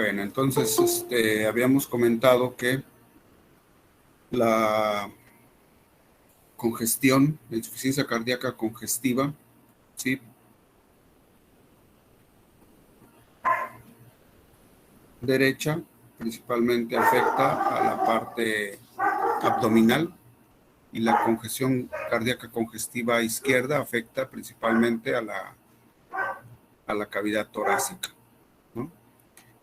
Bueno, entonces habíamos comentado que la congestión, la insuficiencia cardíaca congestiva, ¿sí? Derecha principalmente afecta a la parte abdominal y la congestión cardíaca congestiva izquierda afecta principalmente a la cavidad torácica, ¿no?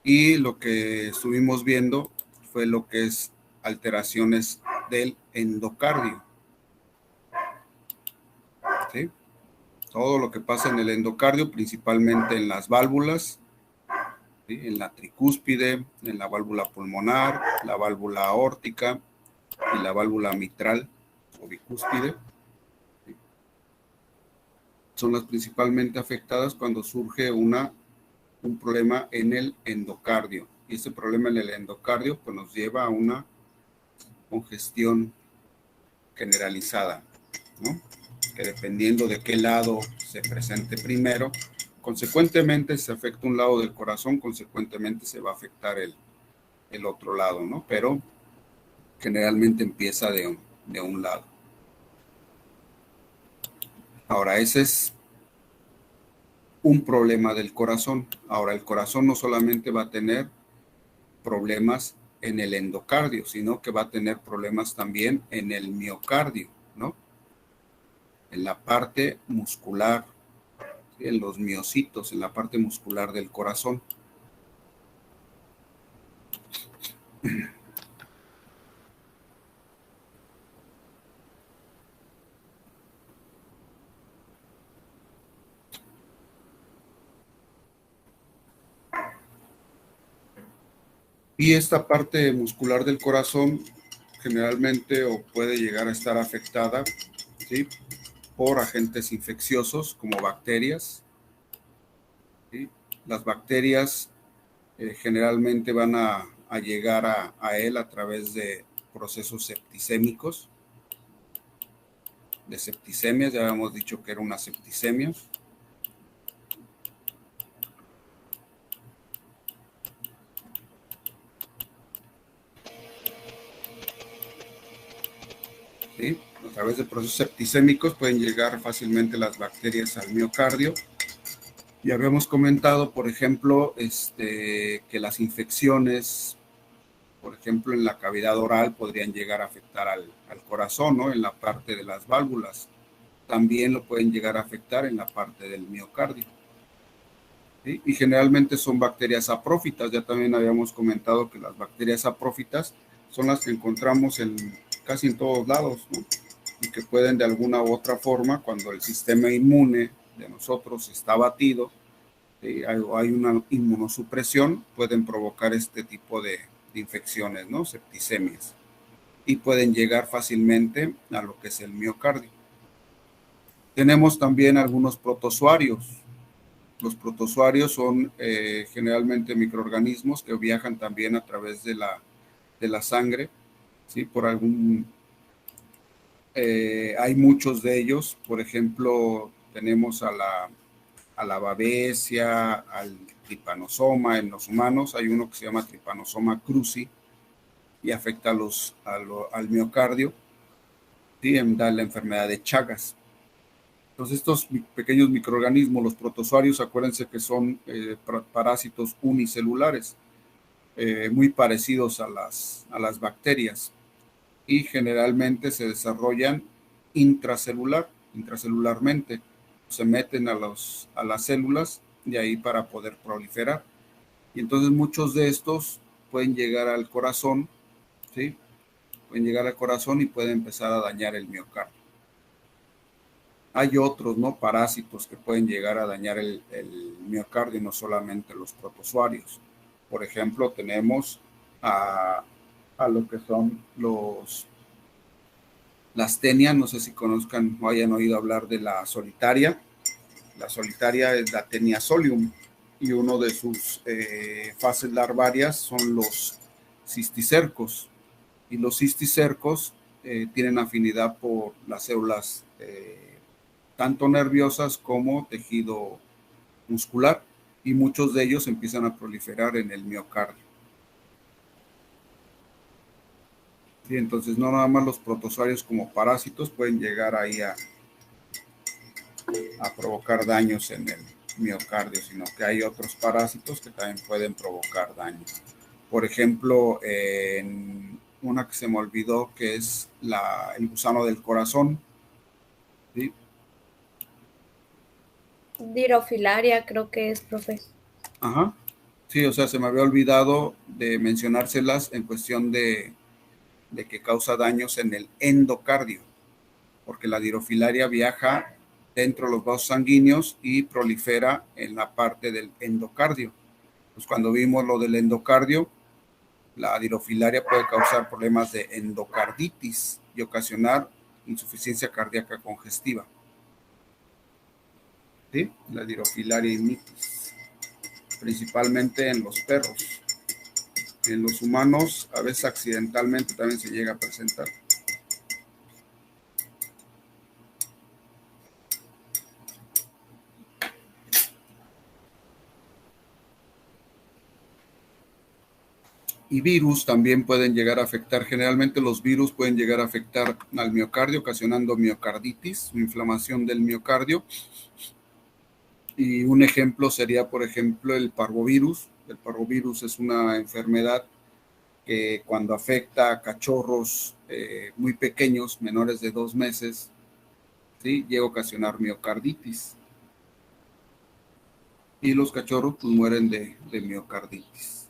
Y lo que estuvimos viendo fue lo que es alteraciones del endocardio, ¿sí? Todo lo que pasa en el endocardio, principalmente en las válvulas, ¿sí? En la tricúspide, en la válvula pulmonar, la válvula aórtica y la válvula mitral o bicúspide. ¿Sí? Son las principalmente afectadas cuando surge un problema en el endocardio. Y ese problema en el endocardio pues, nos lleva a una congestión generalizada, ¿no? Que dependiendo de qué lado se presente primero, consecuentemente si se afecta un lado del corazón, consecuentemente se va a afectar el otro lado, ¿no? Pero generalmente empieza de un lado. Ahora, ese es un problema del corazón. Ahora, el corazón no solamente va a tener problemas en el endocardio, sino que va a tener problemas también en el miocardio, ¿no? En la parte muscular, ¿sí? En los miocitos, en la parte muscular del corazón. Y esta parte muscular del corazón generalmente o puede llegar a estar afectada, ¿sí? Por agentes infecciosos como bacterias, ¿sí? Las bacterias generalmente van a llegar a él a través de procesos septicémicos, de septicemias, ya habíamos dicho que era una septicemia. ¿Sí? A través de procesos septicémicos pueden llegar fácilmente las bacterias al miocardio. Y habíamos comentado, por ejemplo, que las infecciones, por ejemplo, en la cavidad oral podrían llegar a afectar al corazón, ¿no? En la parte de las válvulas. También lo pueden llegar a afectar en la parte del miocardio. ¿Sí? Y generalmente son bacterias saprófitas. Ya también habíamos comentado que las bacterias saprófitas son las que encontramos casi en todos lados, ¿no? Y que pueden de alguna u otra forma, cuando el sistema inmune de nosotros está abatido, hay una inmunosupresión, pueden provocar este tipo de infecciones, ¿no? Septicemias. Y pueden llegar fácilmente a lo que es el miocardio. Tenemos también algunos protozoarios. Los protozoarios son generalmente microorganismos que viajan también a través de la sangre, ¿sí? Por algún... hay muchos de ellos, por ejemplo, tenemos a la babesia, al tripanosoma en los humanos, hay uno que se llama tripanosoma cruzi y afecta al miocardio, ¿sí? Da la enfermedad de Chagas. Entonces, estos pequeños microorganismos, los protozoarios, acuérdense que son parásitos unicelulares, muy parecidos a las bacterias, y generalmente se desarrollan intracelularmente. Se meten a las células de ahí para poder proliferar. Y entonces muchos de estos pueden llegar al corazón, ¿sí? Pueden llegar al corazón y pueden empezar a dañar el miocardio. Hay otros, ¿no? Parásitos que pueden llegar a dañar el miocardio, no solamente los protozoarios. Por ejemplo, tenemos a lo que son las tenias, no sé si conozcan o hayan oído hablar de la solitaria. La solitaria es la Taenia solium y uno de sus fases larvarias son los cisticercos. Y los cisticercos tienen afinidad por las células tanto nerviosas como tejido muscular. y muchos de ellos empiezan a proliferar en el miocardio. ¿Sí? Entonces, no nada más los protozoarios como parásitos pueden llegar ahí a provocar daños en el miocardio, sino que hay otros parásitos que también pueden provocar daño. Por ejemplo, en una que se me olvidó, que es el gusano del corazón, ¿sí? Dirofilaria, creo que es, profe. Ajá. Sí, o sea, se me había olvidado de mencionárselas en cuestión de que causa daños en el endocardio, porque la dirofilaria viaja dentro de los vasos sanguíneos y prolifera en la parte del endocardio. Pues cuando vimos lo del endocardio, la dirofilaria puede causar problemas de endocarditis y ocasionar insuficiencia cardíaca congestiva. ¿Sí? La dirofilaria imitis, principalmente en los perros. En los humanos, a veces accidentalmente también se llega a presentar. Y virus también pueden llegar a afectar. Generalmente los virus pueden llegar a afectar al miocardio, ocasionando miocarditis, inflamación del miocardio. Y un ejemplo sería, por ejemplo, el parvovirus. El parvovirus es una enfermedad que cuando afecta a cachorros muy pequeños, menores de 2 meses, ¿sí? Llega a ocasionar miocarditis. Y los cachorros pues mueren de miocarditis.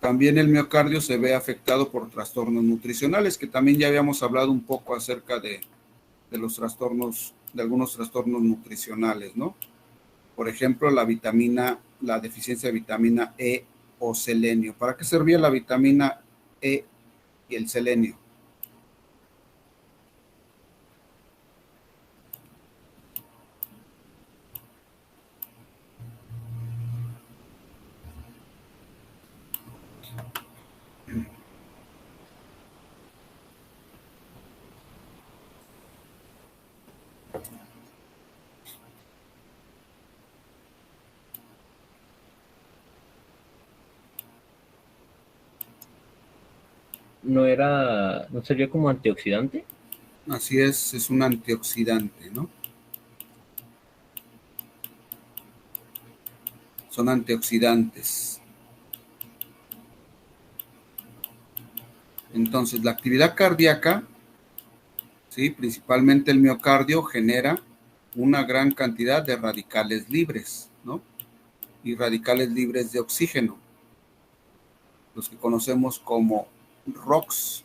También el miocardio se ve afectado por trastornos nutricionales, que también ya habíamos hablado un poco acerca de los trastornos, de algunos trastornos nutricionales, ¿no? Por ejemplo, la deficiencia de vitamina E o selenio. ¿Para qué servía la vitamina E y el selenio? ¿No sería como antioxidante? Así es un antioxidante, ¿no? Son antioxidantes. Entonces, la actividad cardíaca, ¿sí? Principalmente el miocardio, genera una gran cantidad de radicales libres, ¿no? Y radicales libres de oxígeno, los que conocemos como ROX,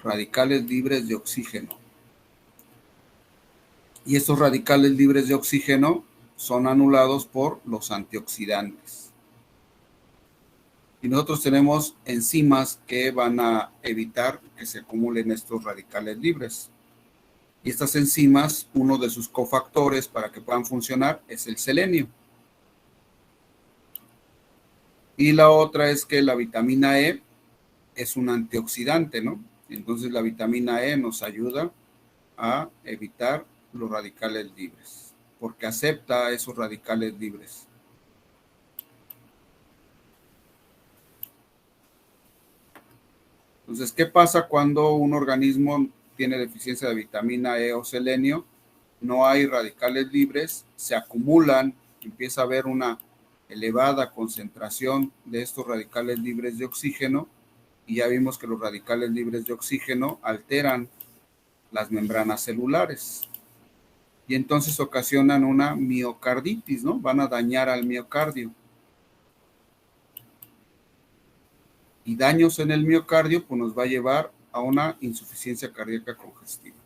radicales libres de oxígeno. Y estos radicales libres de oxígeno son anulados por los antioxidantes. Y nosotros tenemos enzimas que van a evitar que se acumulen estos radicales libres. Y estas enzimas, uno de sus cofactores para que puedan funcionar es el selenio. Y la otra es que la vitamina E es un antioxidante, ¿no? Entonces la vitamina E nos ayuda a evitar los radicales libres, porque acepta esos radicales libres. Entonces, ¿qué pasa cuando un organismo tiene deficiencia de vitamina E o selenio? No hay radicales libres, se acumulan, empieza a haber una elevada concentración de estos radicales libres de oxígeno, y ya vimos que los radicales libres de oxígeno alteran las membranas celulares y entonces ocasionan una miocarditis, ¿no? Van a dañar al miocardio. Y daños en el miocardio pues nos va a llevar a una insuficiencia cardíaca congestiva.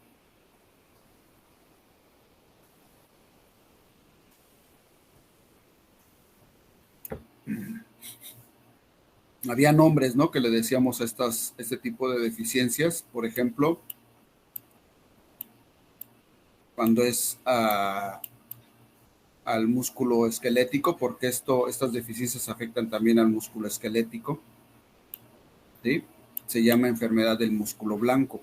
Había nombres, ¿no? Que le decíamos a este tipo de deficiencias. Por ejemplo, cuando es al músculo esquelético, porque estas deficiencias afectan también al músculo esquelético, ¿sí? Se llama enfermedad del músculo blanco.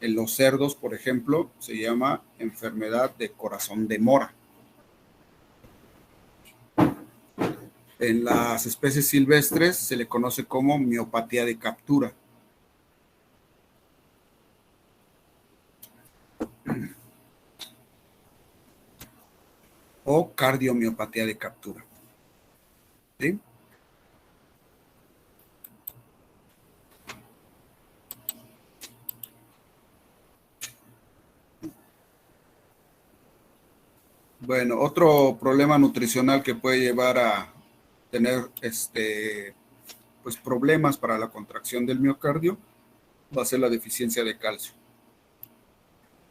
En los cerdos, por ejemplo, se llama enfermedad de corazón de mora. En las especies silvestres se le conoce como miopatía de captura. O cardiomiopatía de captura. ¿Sí? Bueno, otro problema nutricional que puede llevar a tener pues problemas para la contracción del miocardio va a ser la deficiencia de calcio.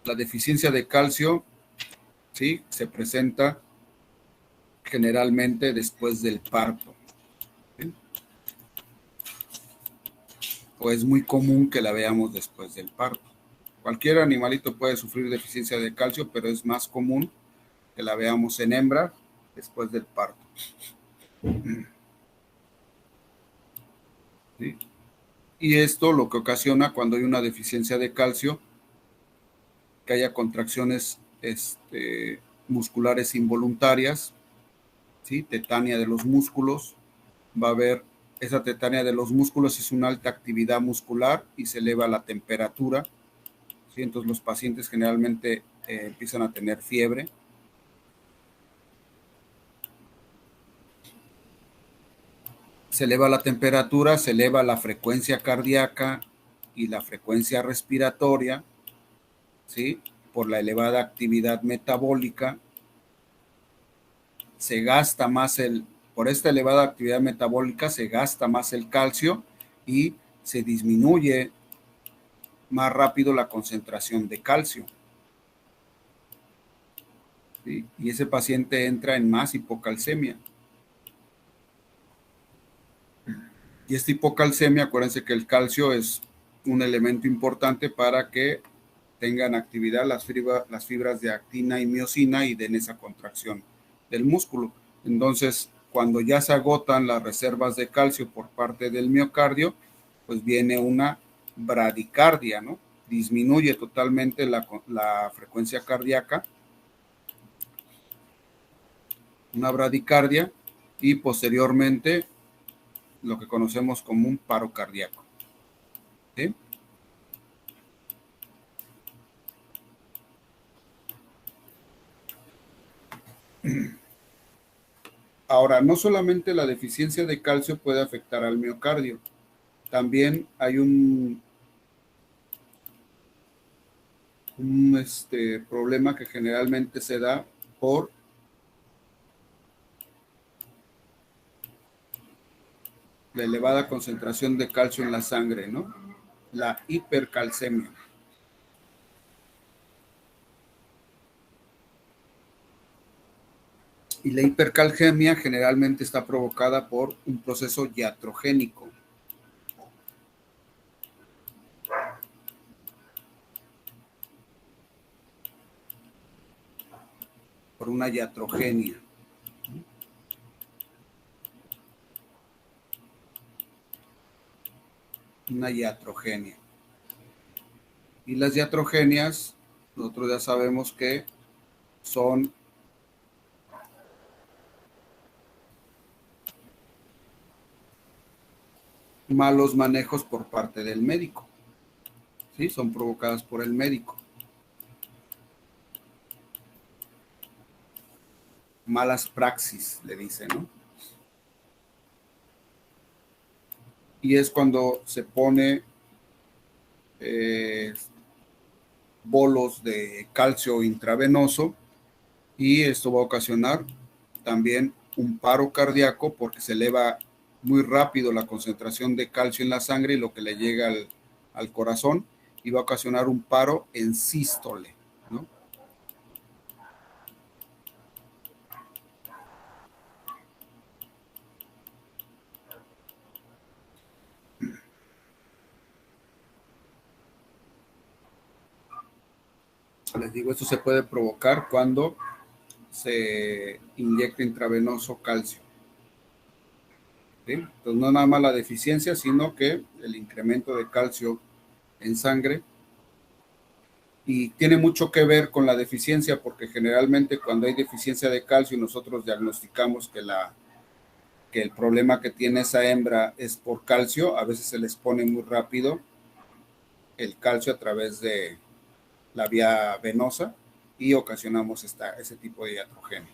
La deficiencia de calcio, ¿sí?, se presenta generalmente después del parto, ¿sí? O es muy común que la veamos después del parto. Cualquier animalito puede sufrir deficiencia de calcio, pero es más común que la veamos en hembra después del parto. ¿Sí? Y esto lo que ocasiona cuando hay una deficiencia de calcio, que haya contracciones musculares involuntarias, ¿sí? Tetania de los músculos, va a haber esa tetania de los músculos, es una alta actividad muscular y se eleva la temperatura, ¿sí? Entonces los pacientes generalmente empiezan a tener fiebre. Se eleva la temperatura, se eleva la frecuencia cardíaca y la frecuencia respiratoria, ¿sí?, por la elevada actividad metabólica. Se gasta más por esta elevada actividad metabólica se gasta más el calcio y se disminuye más rápido la concentración de calcio. ¿Sí? Y ese paciente entra en más hipocalcemia. Y esta hipocalcemia, acuérdense que el calcio es un elemento importante para que tengan actividad las fibras de actina y miosina y den esa contracción del músculo. Entonces, cuando ya se agotan las reservas de calcio por parte del miocardio, pues viene una bradicardia, ¿no? Disminuye totalmente la frecuencia cardíaca, una bradicardia, y posteriormente lo que conocemos como un paro cardíaco. ¿Sí? Ahora, no solamente la deficiencia de calcio puede afectar al miocardio, también hay un problema que generalmente se da por la elevada concentración de calcio en la sangre, ¿no? La hipercalcemia. Y la hipercalcemia generalmente está provocada por un proceso iatrogénico. Por una iatrogenia. Una iatrogenia. Y las iatrogenias, nosotros ya sabemos que son malos manejos por parte del médico, ¿sí? Son provocadas por el médico. Malas praxis, le dicen, ¿no? Y es cuando se pone bolos de calcio intravenoso, y esto va a ocasionar también un paro cardíaco porque se eleva muy rápido la concentración de calcio en la sangre y lo que le llega al corazón, y va a ocasionar un paro en sístole, ¿no? Les digo, esto se puede provocar cuando se inyecta intravenoso calcio. ¿Sí? Entonces, no nada más la deficiencia, sino que el incremento de calcio en sangre Y tiene mucho que ver con la deficiencia, porque generalmente cuando hay deficiencia de calcio y nosotros diagnosticamos que el problema que tiene esa hembra es por calcio, a veces se les pone muy rápido el calcio a través de la vía venosa y ocasionamos ese tipo de iatrogenia.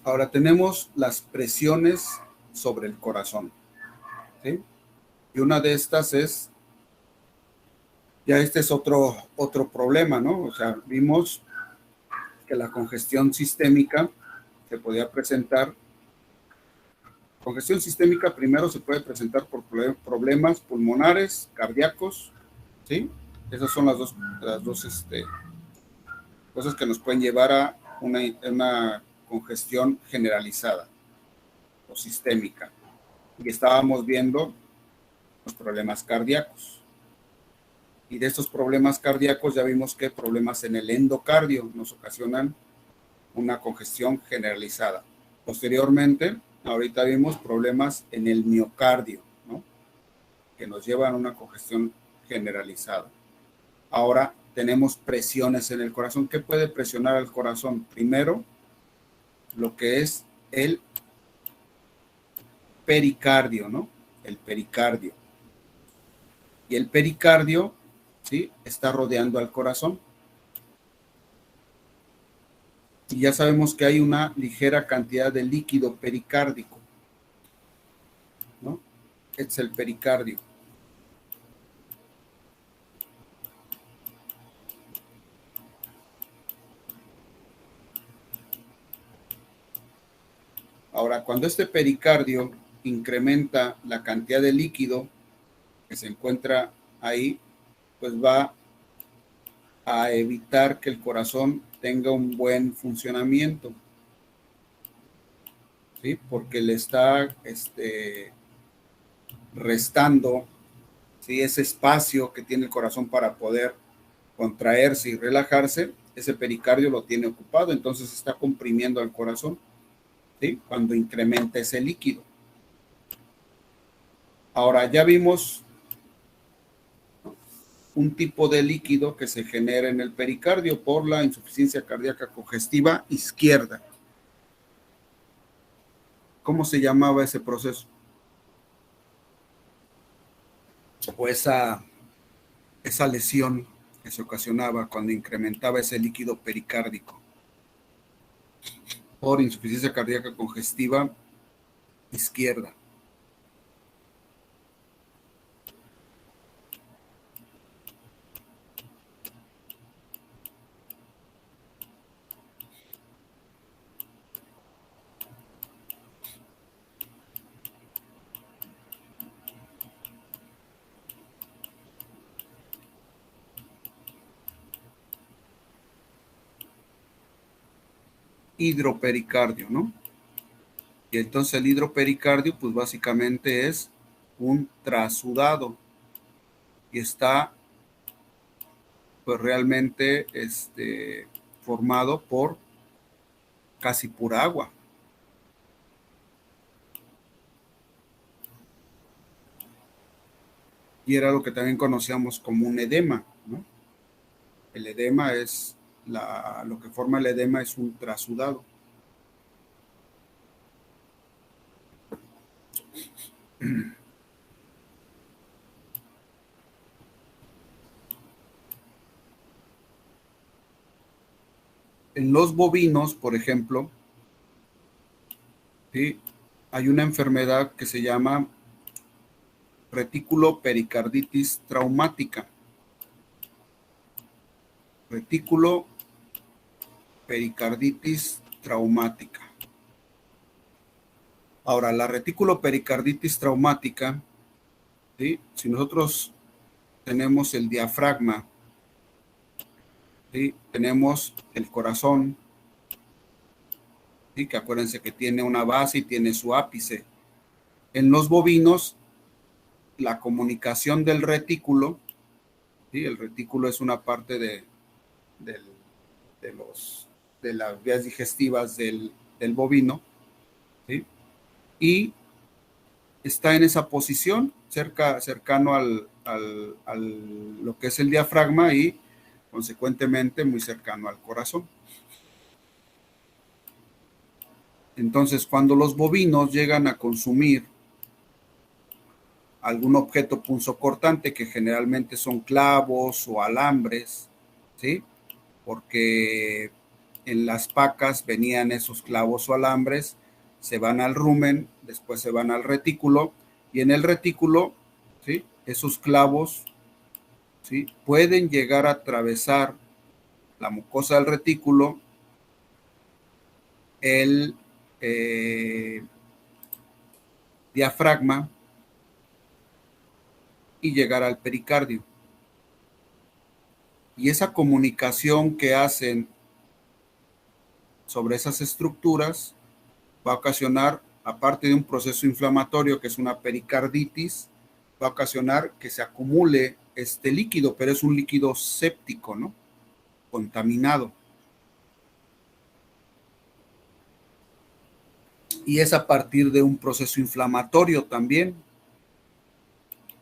Ahora tenemos las presiones sobre el corazón, ¿sí? Y una de estas es, ya este es otro problema, ¿no? O sea, vimos que la congestión sistémica se podía presentar. Congestión sistémica primero se puede presentar por problemas pulmonares, cardíacos, ¿sí? Esas son las dos cosas que nos pueden llevar a una congestión generalizada o sistémica. Y estábamos viendo los problemas cardíacos. Y de estos problemas cardíacos ya vimos que problemas en el endocardio nos ocasionan una congestión generalizada. Posteriormente, ahorita vimos problemas en el miocardio, ¿no? Que nos llevan a una congestión generalizada. Ahora tenemos presiones en el corazón. ¿Qué puede presionar al corazón? Primero, lo que es el pericardio, ¿no? El pericardio. Y el pericardio, ¿sí? Está rodeando al corazón. Y ya sabemos que hay una ligera cantidad de líquido pericárdico, ¿no? Es el pericardio. Ahora, cuando este pericardio incrementa la cantidad de líquido que se encuentra ahí, pues va a evitar que el corazón tenga un buen funcionamiento, ¿sí? Porque le está restando, ¿sí? Ese espacio que tiene el corazón para poder contraerse y relajarse, ese pericardio lo tiene ocupado, entonces está comprimiendo al corazón, ¿sí? Cuando incrementa ese líquido. Ahora, ya vimos un tipo de líquido que se genera en el pericardio por la insuficiencia cardíaca congestiva izquierda. ¿Cómo se llamaba ese proceso? O esa lesión que se ocasionaba cuando incrementaba ese líquido pericárdico por insuficiencia cardíaca congestiva izquierda. Hidropericardio, ¿no? Y entonces el hidropericardio, pues básicamente es un trasudado y está, pues realmente, formado por casi pura agua. Y era lo que también conocíamos como un edema, ¿no? El edema es, lo que forma el edema es un trasudado. En los bovinos, por ejemplo, ¿sí? Hay una enfermedad que se llama retículo pericarditis traumática. Retículo pericarditis traumática. Ahora, la retículo pericarditis traumática, ¿sí? Si nosotros tenemos el diafragma, ¿sí? Tenemos el corazón, ¿sí? Que acuérdense que tiene una base y tiene su ápice. En los bovinos, la comunicación del retículo, ¿sí? El retículo es una parte de de las vías digestivas del bovino, ¿sí? Y está en esa posición, cercano al lo que es el diafragma y consecuentemente muy cercano al corazón. Entonces, cuando los bovinos llegan a consumir algún objeto punzocortante, que generalmente son clavos o alambres, ¿sí? Porque en las pacas venían esos clavos o alambres, se van al rumen, después se van al retículo, y en el retículo, ¿sí?, esos clavos, ¿sí?, pueden llegar a atravesar la mucosa del retículo, el diafragma y llegar al pericardio. Y esa comunicación que hacen sobre esas estructuras va a ocasionar, aparte de un proceso inflamatorio que es una pericarditis, va a ocasionar que se acumule este líquido, pero es un líquido séptico, ¿no?, contaminado. Y es a partir de un proceso inflamatorio también.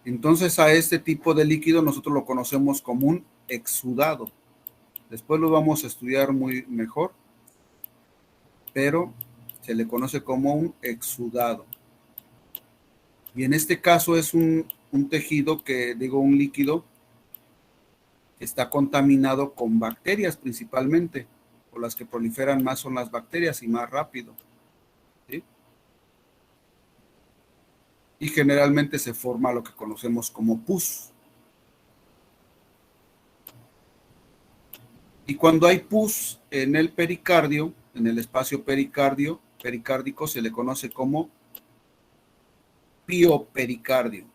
Entonces, a este tipo de líquido nosotros lo conocemos como un exudado. Después lo vamos a estudiar muy mejor, pero se le conoce como un exudado. Y en este caso es un tejido un líquido que está contaminado con bacterias principalmente, o las que proliferan más son las bacterias y más rápido, ¿sí? Y generalmente se forma lo que conocemos como pus. Y cuando hay pus en el pericardio, en el espacio pericárdico, se le conoce como piopericardio.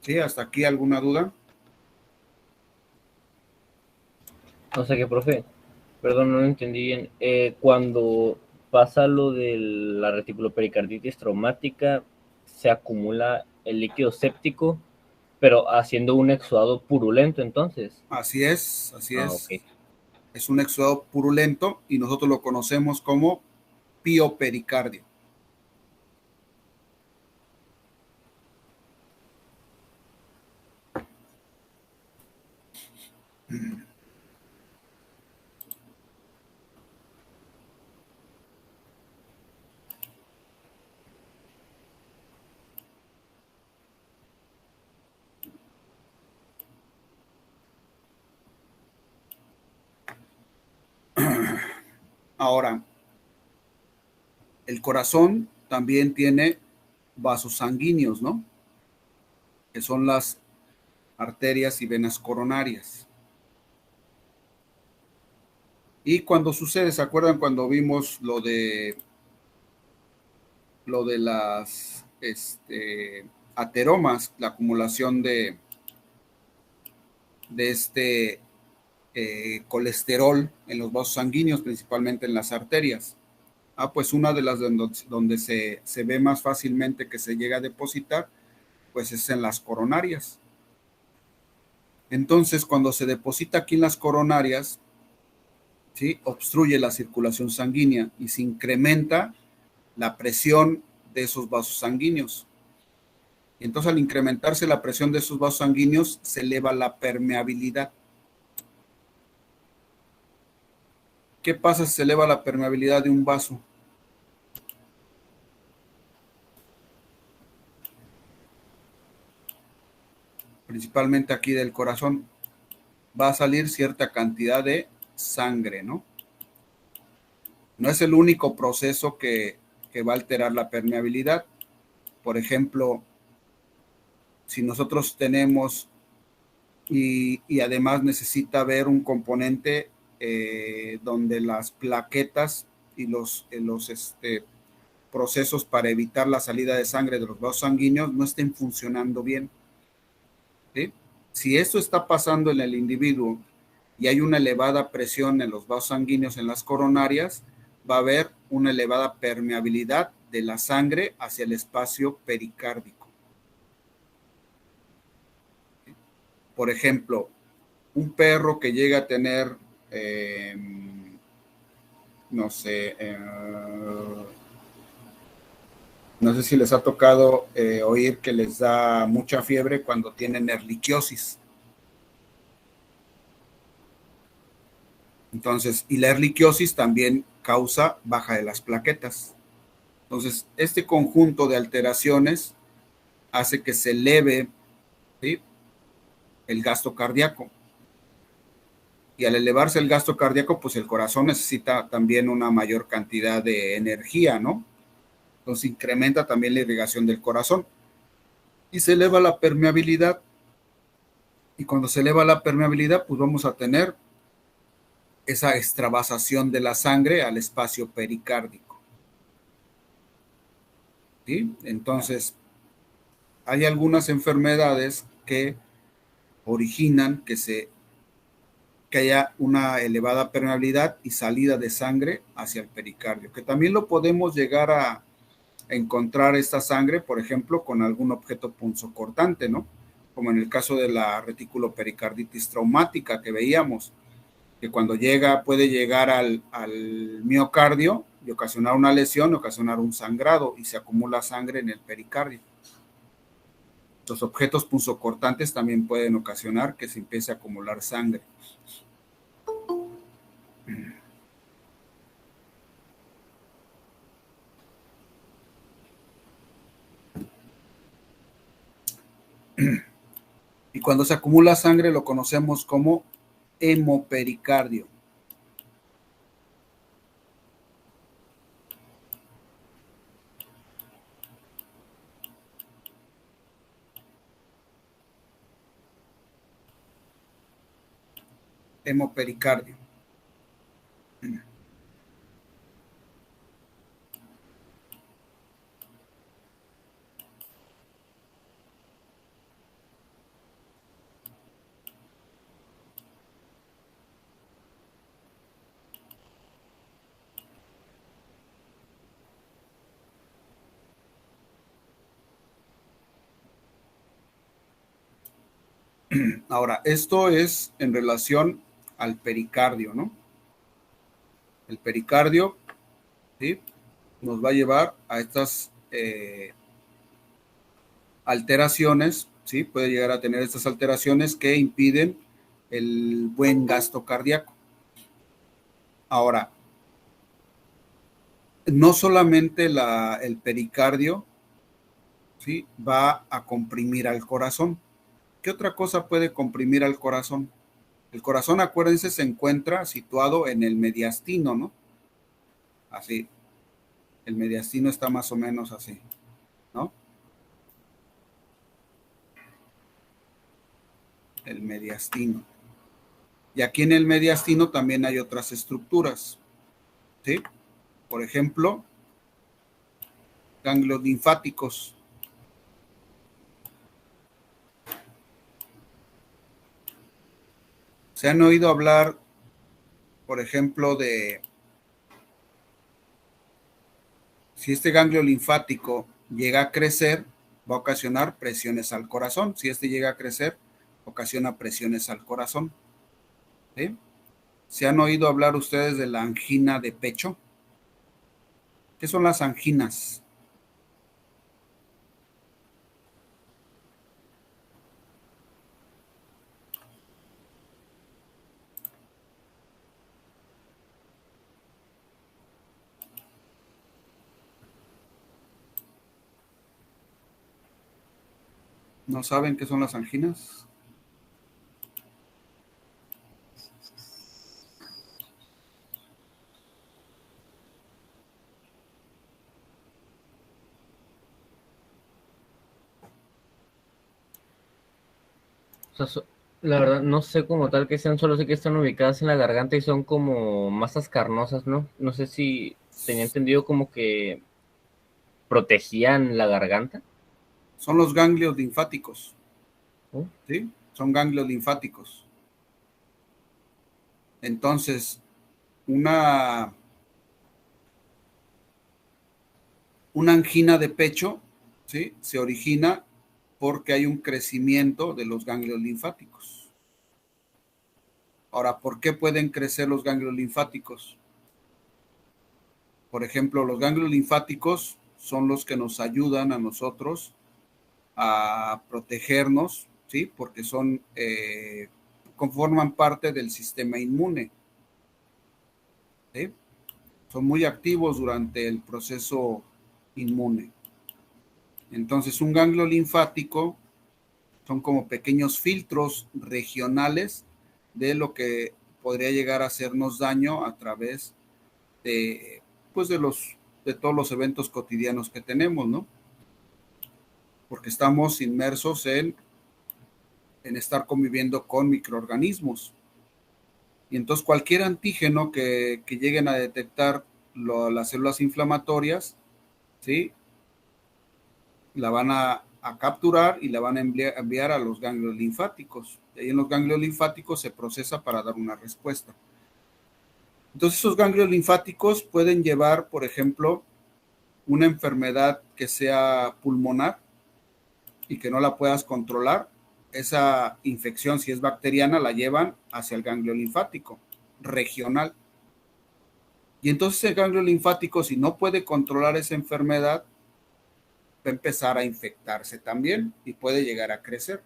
¿Sí? ¿Hasta aquí alguna duda? No sé qué, profe. Perdón, no lo entendí bien. Cuando pasa lo de la reticulopericarditis traumática, se acumula el líquido séptico, pero haciendo un exudado purulento, entonces. Así es, así Ah, es. ok. Es un exudado purulento y nosotros lo conocemos como piopericardio. Ahora, el corazón también tiene vasos sanguíneos, ¿no?, que son las arterias y venas coronarias. Y cuando sucede, ¿se acuerdan cuando vimos lo de las ateromas, la acumulación de este colesterol en los vasos sanguíneos, principalmente en las arterias? Pues una de las donde se ve más fácilmente que se llega a depositar, pues es en las coronarias. Entonces, cuando se deposita aquí en las coronarias, ¿sí?, obstruye la circulación sanguínea y se incrementa la presión de esos vasos sanguíneos. Y entonces, al incrementarse la presión de esos vasos sanguíneos, se eleva la permeabilidad. ¿Qué pasa si se eleva la permeabilidad de un vaso? Principalmente aquí del corazón, va a salir cierta cantidad de sangre, ¿no? No es el único proceso que va a alterar la permeabilidad. Por ejemplo, si nosotros tenemos y además necesita haber un componente donde las plaquetas y los procesos para evitar la salida de sangre de los vasos sanguíneos no estén funcionando bien. ¿sí? Si esto está pasando en el individuo y hay una elevada presión en los vasos sanguíneos en las coronarias, va a haber una elevada permeabilidad de la sangre hacia el espacio pericárdico. Por ejemplo, un perro que llega a tener, no sé, no sé si les ha tocado oír que les da mucha fiebre cuando tienen erliquiosis. Entonces, y la erliquiosis también causa baja de las plaquetas. Entonces, este conjunto de alteraciones hace que se eleve, ¿sí?, el gasto cardíaco. Y al elevarse el gasto cardíaco, pues el corazón necesita también una mayor cantidad de energía, ¿no? Entonces incrementa también la irrigación del corazón. Y se eleva la permeabilidad. Y cuando se eleva la permeabilidad, pues vamos a tener esa extravasación de la sangre al espacio pericárdico. ¿Sí? Entonces, hay algunas enfermedades que originan que haya una elevada permeabilidad y salida de sangre hacia el pericardio, que también lo podemos llegar a encontrar esta sangre, por ejemplo, con algún objeto punzocortante, ¿no? Como en el caso de la reticulopericarditis traumática que veíamos, que cuando puede llegar al miocardio y ocasionar una lesión, ocasionar un sangrado y se acumula sangre en el pericardio. Los objetos punzocortantes también pueden ocasionar que se empiece a acumular sangre. Y cuando se acumula sangre lo conocemos como hemopericardio. Hemopericardio. Ahora, esto es en relación al pericardio, ¿no? El pericardio, ¿sí?, nos va a llevar a estas alteraciones, ¿sí? Puede llegar a tener estas alteraciones que impiden el buen gasto cardíaco. Ahora, no solamente el pericardio, ¿sí?, va a comprimir al corazón. ¿Qué otra cosa puede comprimir al corazón? El corazón, acuérdense, se encuentra situado en el mediastino, ¿no? Así. El mediastino está más o menos así, ¿no? El mediastino. Y aquí en el mediastino también hay otras estructuras, ¿sí? Por ejemplo, ganglios linfáticos. ¿Se han oído hablar, por ejemplo, de si este ganglio linfático llega a crecer, va a ocasionar presiones al corazón? Si este llega a crecer, ocasiona presiones al corazón, ¿sí? ¿Se han oído hablar ustedes de la angina de pecho? ¿Qué son las anginas? ¿No saben qué son las anginas? O sea, la verdad, no sé como tal que sean, solo sé que están ubicadas en la garganta y son como masas carnosas, ¿no? No sé si tenía entendido como que protegían la garganta. Son los ganglios linfáticos. ¿sí? Son ganglios linfáticos. Entonces, una angina de pecho, ¿sí? Se origina porque hay un crecimiento de los ganglios linfáticos. Ahora, ¿por qué pueden crecer los ganglios linfáticos? Por ejemplo, los ganglios linfáticos son los que nos ayudan a nosotros a protegernos, ¿sí? Porque conforman parte del sistema inmune, ¿sí? Son muy activos durante el proceso inmune. Entonces, un ganglio linfático son como pequeños filtros regionales de lo que podría llegar a hacernos daño a través de, pues de todos los eventos cotidianos que tenemos, ¿no? Porque estamos inmersos en estar conviviendo con microorganismos. Y entonces cualquier antígeno que lleguen a detectar las células inflamatorias, ¿sí? La van a capturar y la van a enviar a los ganglios linfáticos. Y ahí en los ganglios linfáticos se procesa para dar una respuesta. Entonces esos ganglios linfáticos pueden llevar, por ejemplo, una enfermedad que sea pulmonar y que no la puedas controlar. Esa infección, si es bacteriana, la llevan hacia el ganglio linfático regional. Y entonces el ganglio linfático, si no puede controlar esa enfermedad, va a empezar a infectarse también y puede llegar a crecer.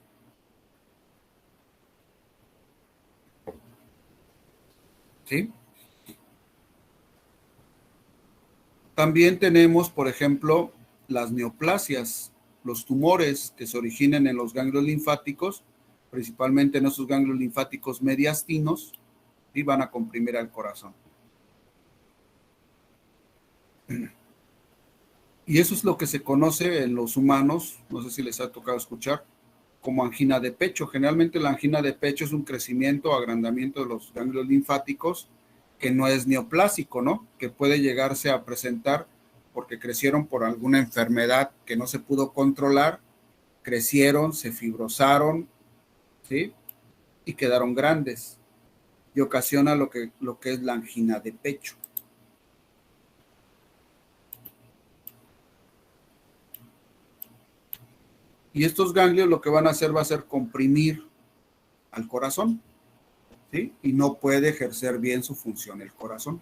¿Sí? También tenemos, por ejemplo, las neoplasias, los tumores que se originan en los ganglios linfáticos, principalmente en esos ganglios linfáticos mediastinos, y van a comprimir al corazón. Y eso es lo que se conoce en los humanos, no sé si les ha tocado escuchar, como angina de pecho. Generalmente la angina de pecho es un crecimiento o agrandamiento de los ganglios linfáticos que no es neoplásico, ¿no? Que puede llegarse a presentar porque crecieron por alguna enfermedad que no se pudo controlar, crecieron, se fibrosaron, ¿sí? Y quedaron grandes y ocasiona lo que es la angina de pecho. Y estos ganglios lo que van a hacer va a ser comprimir al corazón, ¿sí? Y no puede ejercer bien su función el corazón.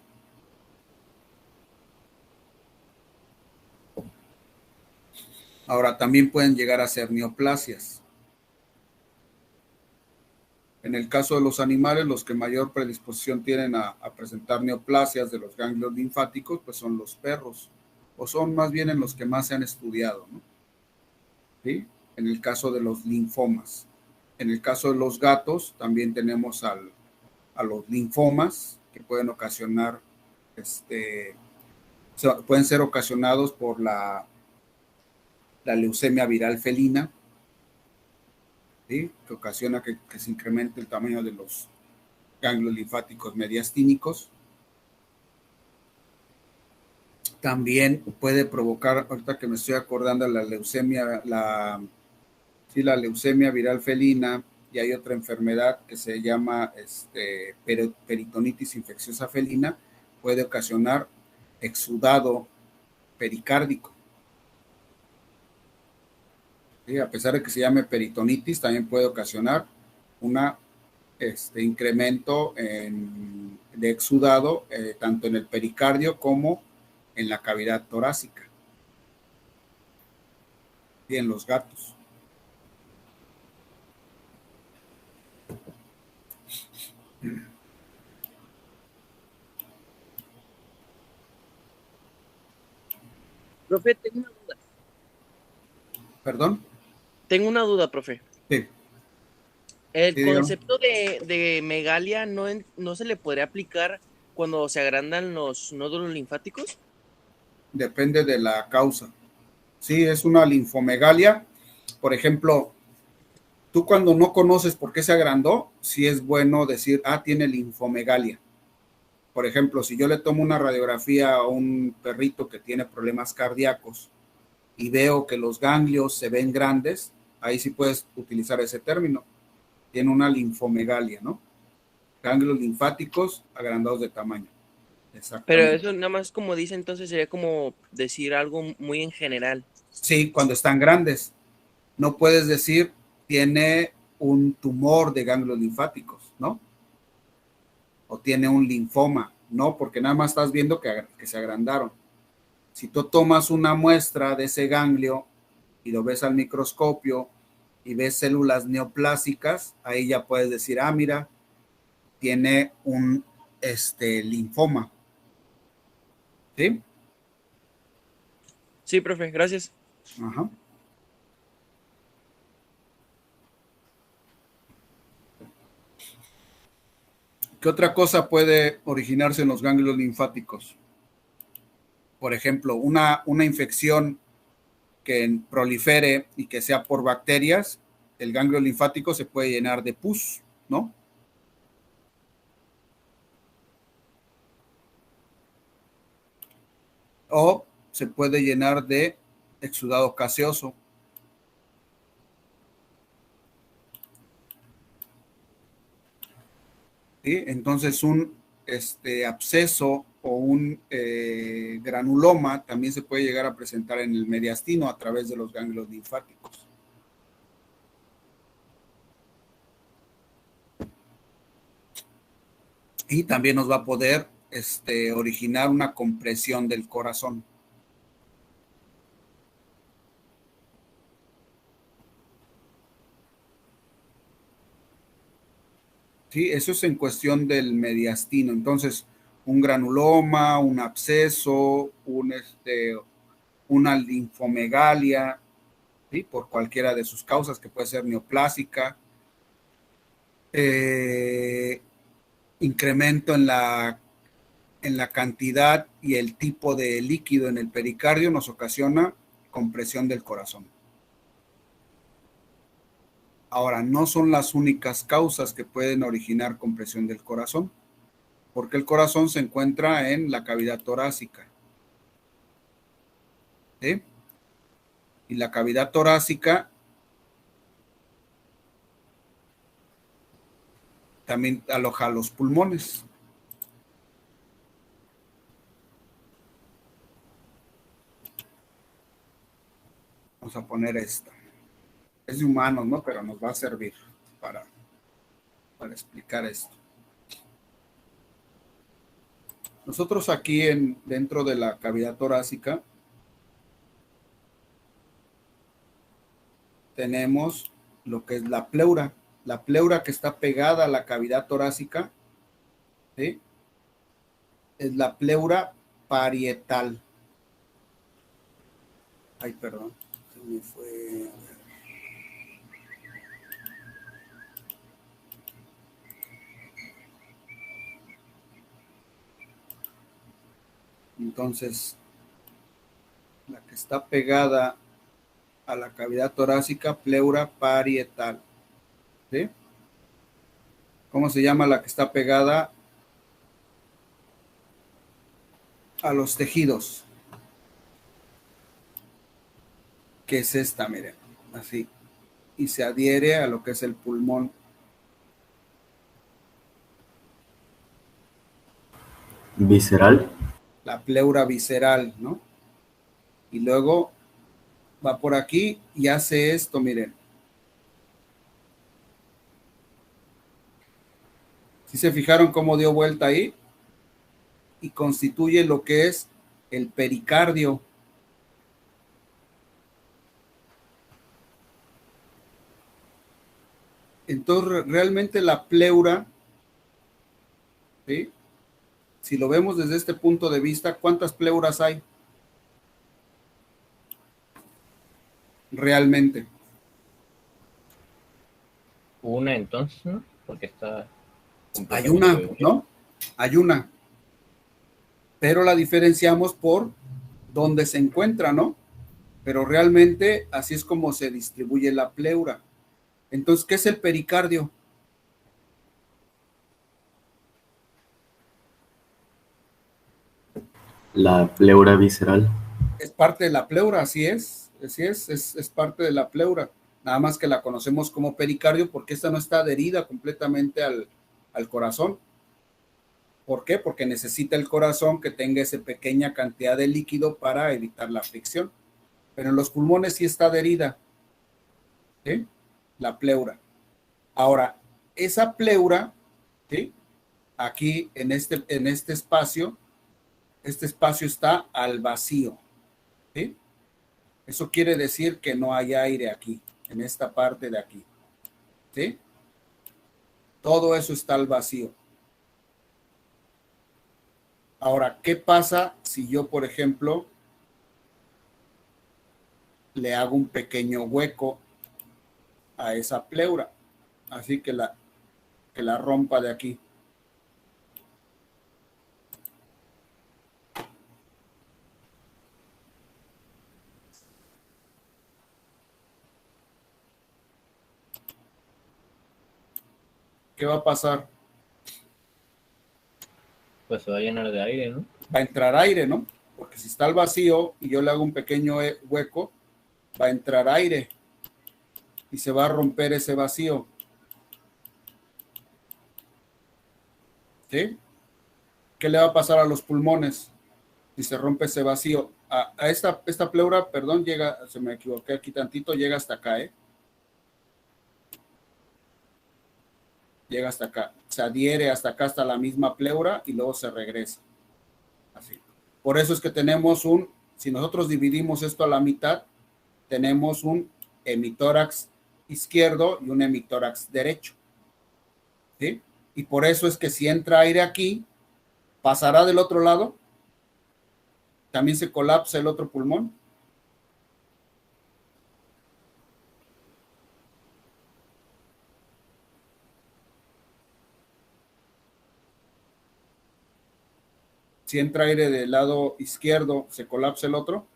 Ahora, también pueden llegar a ser neoplasias. En el caso de los animales, los que mayor predisposición tienen a presentar neoplasias de los ganglios linfáticos, pues son los perros, o son más bien en los que más se han estudiado, ¿no? ¿Sí? En el caso de los linfomas. En el caso de los gatos, también tenemos a los linfomas, que pueden ocasionar, pueden ser ocasionados por la leucemia viral felina, ¿sí? Que ocasiona que se incremente el tamaño de los ganglios linfáticos mediastínicos. También puede provocar, ahorita que me estoy acordando, la leucemia, la leucemia viral felina, y hay otra enfermedad que se llama peritonitis infecciosa felina, puede ocasionar exudado pericárdico. ¿Sí? A pesar de que se llame peritonitis, también puede ocasionar un incremento de exudado, tanto en el pericardio como en la cavidad torácica y en los gatos. Profe, tengo una duda. ¿Perdón? Tengo una duda, profe. Sí. El Sí, concepto de megalia no se le podría aplicar cuando se agrandan los nódulos linfáticos. Depende de la causa. Sí, es una linfomegalia. Por ejemplo, tú cuando no conoces por qué se agrandó, sí es bueno decir, tiene linfomegalia. Por ejemplo, si yo le tomo una radiografía a un perrito que tiene problemas cardíacos y veo que los ganglios se ven grandes, ahí sí puedes utilizar ese término. Tiene una linfomegalia, ¿no? Ganglios linfáticos agrandados de tamaño. Pero Exactamente. eso nada más como dice, entonces sería como decir algo muy en general. Sí, cuando están grandes. No puedes decir tiene un tumor de ganglios linfáticos, ¿no? O tiene un linfoma, no, porque nada más estás viendo que se agrandaron. Si tú tomas una muestra de ese ganglio y lo ves al microscopio y ves células neoplásicas, ahí ya puedes decir, ah, mira, tiene un linfoma. ¿Sí? Sí, profe, gracias. Ajá. ¿Qué otra cosa puede originarse en los ganglios linfáticos? Por ejemplo, una infección que prolifere y que sea por bacterias, el ganglio linfático se puede llenar de pus, ¿no? O se puede llenar de exudado gaseoso. ¿Sí? Entonces un absceso o un granuloma también se puede llegar a presentar en el mediastino a través de los ganglios linfáticos. Y también nos va a poder originar una compresión del corazón. Sí, eso es en cuestión del mediastino. Entonces, un granuloma, un absceso, una linfomegalia, ¿sí? Por cualquiera de sus causas, que puede ser neoplásica, incremento en la cantidad y el tipo de líquido en el pericardio nos ocasiona compresión del corazón. Ahora, no son las únicas causas que pueden originar compresión del corazón, porque el corazón se encuentra en la cavidad torácica. ¿Sí? Y la cavidad torácica también aloja los pulmones. Vamos a poner esta. Es de humanos, ¿no? Pero nos va a servir para explicar esto. Nosotros aquí dentro de la cavidad torácica tenemos lo que es la pleura. La pleura que está pegada a la cavidad torácica, ¿sí? Es la pleura parietal. Ay, perdón, se me fue. Entonces, la que está pegada a la cavidad torácica, pleura parietal. ¿Sí? ¿Cómo se llama la que está pegada a los tejidos? Que es esta, miren, así. Y se adhiere a lo que es el pulmón. Visceral. La pleura visceral, ¿no? Y luego va por aquí y hace esto, miren. ¿Sí se fijaron cómo dio vuelta ahí? Y constituye lo que es el pericardio. Entonces, realmente la pleura, ¿sí? Si lo vemos desde este punto de vista, ¿cuántas pleuras hay? Realmente. Una entonces, ¿no? Porque está Hay una, completamente... ¿no? Hay una. Pero la diferenciamos por dónde se encuentra, ¿no? Pero realmente así es como se distribuye la pleura. Entonces, ¿qué es el pericardio? La pleura visceral. Es parte de la pleura, así es parte de la pleura. nada más que la conocemos como pericardio porque esta no está adherida completamente al corazón. ¿Por qué? Porque necesita el corazón que tenga esa pequeña cantidad de líquido para evitar la fricción. Pero en los pulmones sí está adherida, ¿sí? La pleura. Ahora, esa pleura, ¿sí? Aquí en este espacio está al vacío, ¿sí? Eso quiere decir que no hay aire aquí, en esta parte de aquí, ¿sí? Todo eso está al vacío. Ahora, ¿qué pasa si yo, por ejemplo, le hago un pequeño hueco a esa pleura? Así que la rompa de aquí. ¿Qué va a pasar? Pues se va a llenar de aire, ¿no? Va a entrar aire, ¿no? Porque si está al vacío y yo le hago un pequeño hueco, va a entrar aire y se va a romper ese vacío. ¿Sí? ¿Qué le va a pasar a los pulmones si se rompe ese vacío? A esta pleura, perdón, llega, se me equivoqué aquí tantito, llega hasta acá, ¿eh? Llega hasta acá, se adhiere hasta acá, hasta la misma pleura y luego se regresa. Así. Por eso es que tenemos si nosotros dividimos esto a la mitad, tenemos un hemitórax izquierdo y un hemitórax derecho. ¿Sí? Y por eso es que si entra aire aquí, pasará del otro lado, también se colapsa el otro pulmón. Si entra aire del lado izquierdo, ¿se colapsa el otro?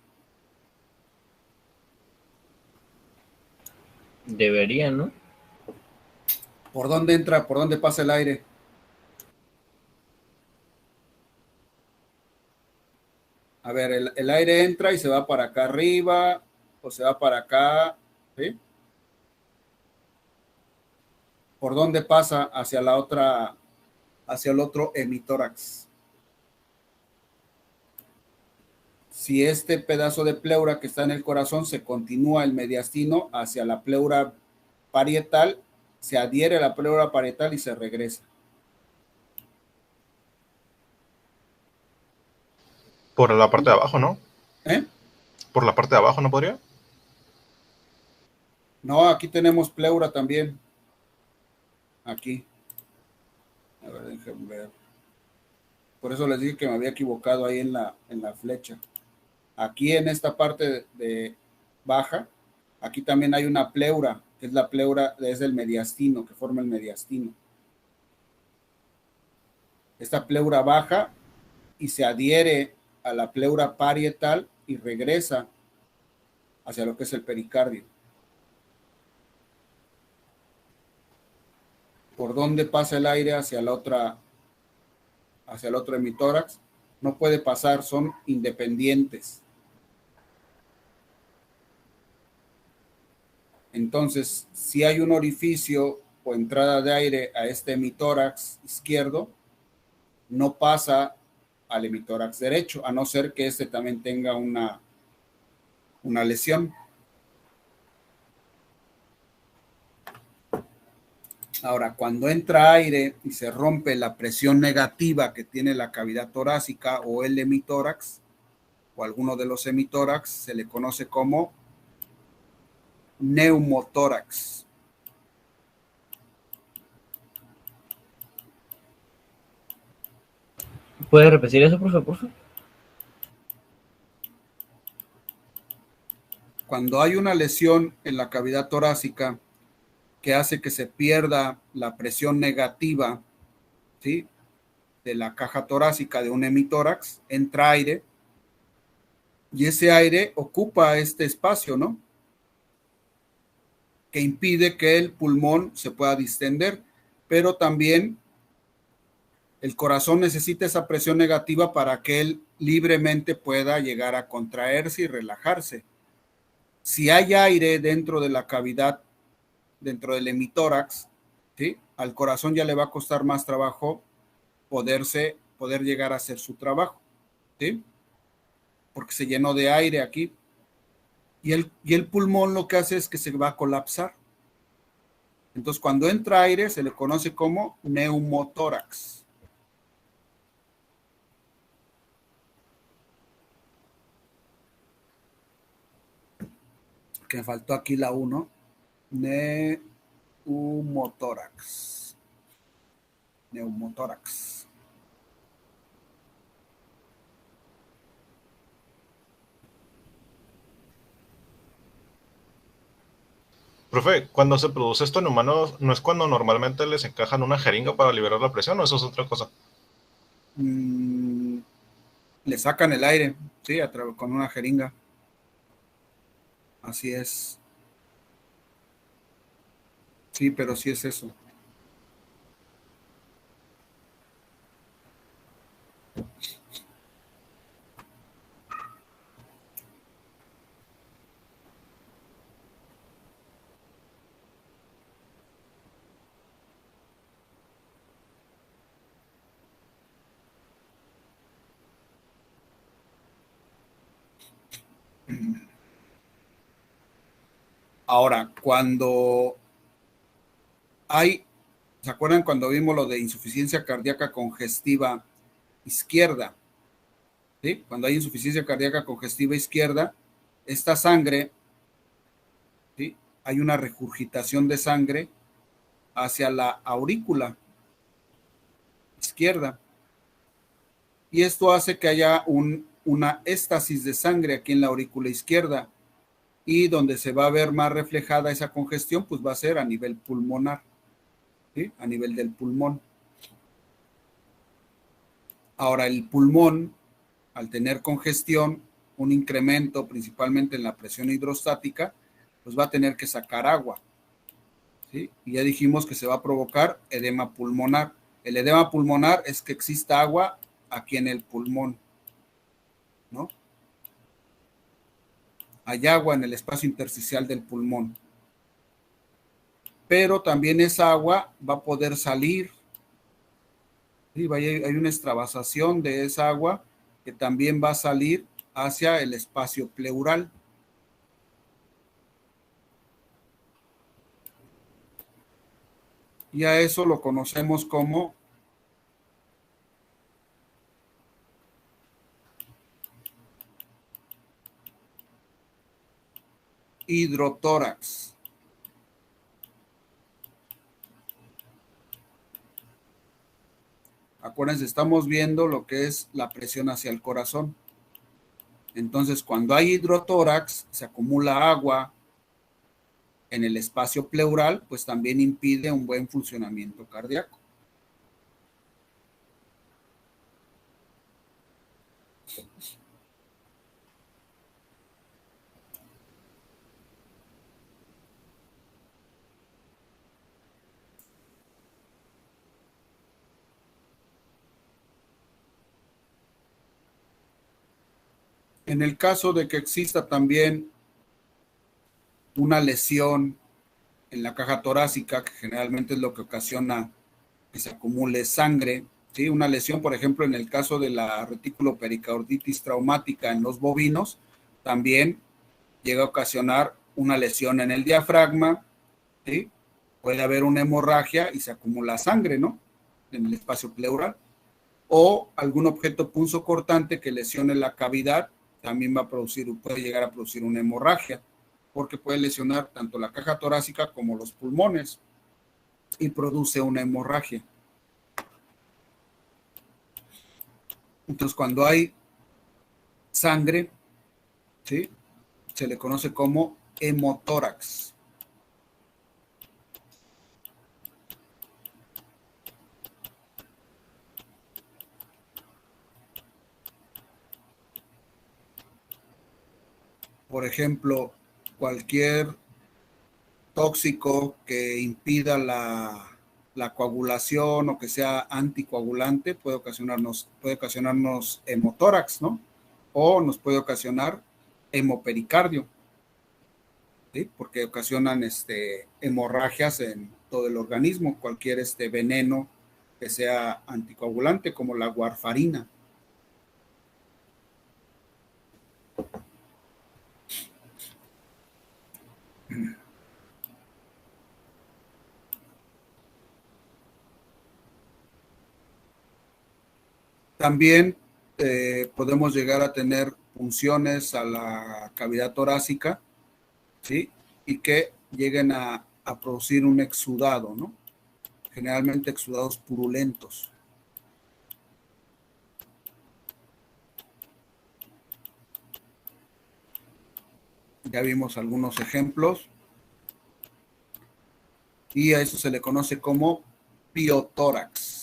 Debería, ¿no? ¿Por dónde entra? ¿Por dónde pasa el aire? A ver, el aire entra y se va para acá arriba o se va para acá, ¿sí? ¿Por dónde pasa hacia el otro hemitórax? Si este pedazo de pleura que está en el corazón se continúa el mediastino hacia la pleura parietal, se adhiere a la pleura parietal y se regresa. Por la parte de abajo, ¿no? ¿Eh? Por la parte de abajo, ¿no podría? No, aquí tenemos pleura también. Aquí. A ver, déjenme ver. Por eso les dije que me había equivocado ahí en la flecha. Aquí en esta parte de baja, aquí también hay una pleura, que es la pleura, es el mediastino, que forma el mediastino. Esta pleura baja y se adhiere a la pleura parietal y regresa hacia lo que es el pericardio. ¿Por dónde pasa el aire hacia el otro hemitórax? No puede pasar, son independientes. Entonces, si hay un orificio o entrada de aire a este hemitórax izquierdo, no pasa al hemitórax derecho, a no ser que este también tenga una lesión. Ahora, cuando entra aire y se rompe la presión negativa que tiene la cavidad torácica o el hemitórax, o alguno de los hemitórax, se le conoce como neumotórax. ¿Puede repetir eso, por favor? Cuando hay una lesión en la cavidad torácica que hace que se pierda la presión negativa, ¿sí?, de la caja torácica de un hemitórax, entra aire y ese aire ocupa este espacio, ¿no?, que impide que el pulmón se pueda distender, pero también el corazón necesita esa presión negativa para que él libremente pueda llegar a contraerse y relajarse. Si hay aire dentro de la cavidad, dentro del hemitórax, ¿sí? Al corazón ya le va a costar más trabajo poder llegar a hacer su trabajo, ¿sí? Porque se llenó de aire aquí. Y el pulmón lo que hace es que se va a colapsar. Entonces, cuando entra aire, se le conoce como neumotórax. Que me faltó aquí la 1. Neumotórax. Neumotórax. Profe, cuando se produce esto en humanos, ¿no es cuando normalmente les encajan una jeringa para liberar la presión o eso es otra cosa? Le sacan el aire, sí, con una jeringa. Así es. Sí, pero sí es eso. Ahora, cuando ¿se acuerdan cuando vimos lo de insuficiencia cardíaca congestiva izquierda? ¿Sí? Cuando hay insuficiencia cardíaca congestiva izquierda, esta sangre, ¿sí? Hay una regurgitación de sangre hacia la aurícula izquierda. Y esto hace que haya una éstasis de sangre aquí en la aurícula izquierda. Y donde se va a ver más reflejada esa congestión, pues va a ser a nivel pulmonar, ¿sí? A nivel del pulmón. Ahora, el pulmón, al tener congestión, un incremento principalmente en la presión hidrostática, pues va a tener que sacar agua, ¿sí? Y ya dijimos que se va a provocar edema pulmonar. El edema pulmonar es que exista agua aquí en el pulmón, ¿no? Hay agua en el espacio intersticial del pulmón. Pero también esa agua va a poder salir. ¿Sí? Hay una extravasación de esa agua que también va a salir hacia el espacio pleural. Y a eso lo conocemos como hidrotórax. Acuérdense, estamos viendo lo que es la presión hacia el corazón. Entonces, cuando hay hidrotórax, se acumula agua en el espacio pleural, pues también impide un buen funcionamiento cardíaco. En el caso de que exista también una lesión en la caja torácica, que generalmente es lo que ocasiona que se acumule sangre, ¿sí? Una lesión, por ejemplo, en el caso de la reticulopericarditis traumática en los bovinos, también llega a ocasionar una lesión en el diafragma, ¿sí? Puede haber una hemorragia y se acumula sangre, ¿no? En el espacio pleural. O algún objeto punzocortante que lesione la cavidad, también puede llegar a producir una hemorragia, porque puede lesionar tanto la caja torácica como los pulmones y produce una hemorragia. Entonces, cuando hay sangre, ¿sí? Se le conoce como hemotórax. Por ejemplo, cualquier tóxico que impida la coagulación o que sea anticoagulante puede ocasionarnos hemotórax, ¿no? O nos puede ocasionar hemopericardio. ¿sí? Porque ocasionan hemorragias en todo el organismo, cualquier veneno que sea anticoagulante, como la warfarina. También podemos llegar a tener punciones a la cavidad torácica, ¿sí? Y que lleguen a producir un exudado, ¿no? Generalmente exudados purulentos. Ya vimos algunos ejemplos. Y a eso se le conoce como piotórax.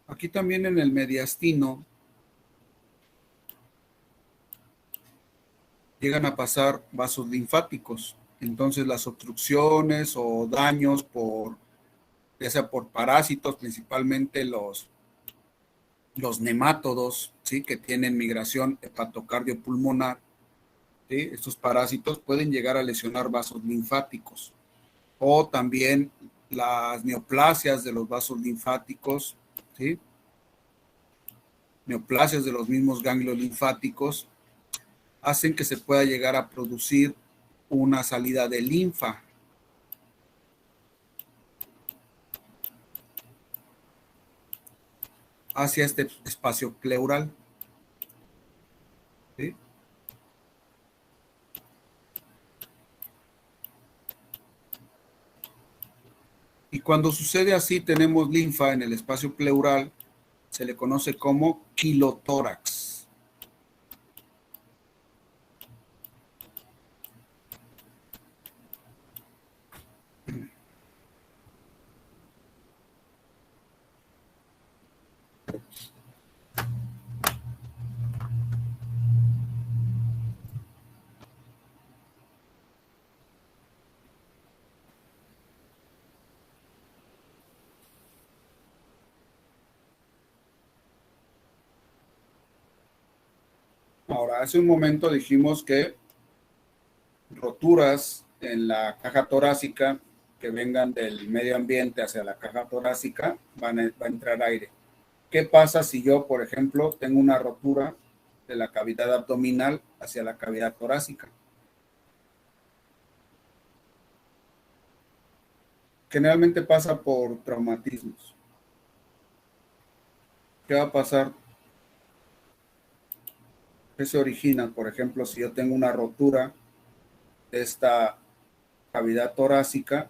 Aquí también en el mediastino llegan a pasar vasos linfáticos. Entonces las obstrucciones o daños ya sea por parásitos, principalmente los nemátodos, ¿sí? Que tienen migración hepatocardiopulmonar, ¿sí? Estos parásitos pueden llegar a lesionar vasos linfáticos. O también las neoplasias de los vasos linfáticos, ¿sí? Neoplasias de los mismos ganglios linfáticos hacen que se pueda llegar a producir una salida de linfa. Hacia este espacio pleural. ¿Sí? Y cuando sucede así, tenemos linfa en el espacio pleural, se le conoce como quilotórax. Ahora, hace un momento dijimos que roturas en la caja torácica que vengan del medio ambiente hacia la caja torácica va a entrar aire. ¿Qué pasa si yo, por ejemplo, tengo una rotura de la cavidad abdominal hacia la cavidad torácica? Generalmente pasa por traumatismos. ¿Qué va a pasar? ¿Qué se origina? Por ejemplo, si yo tengo una rotura de esta cavidad torácica,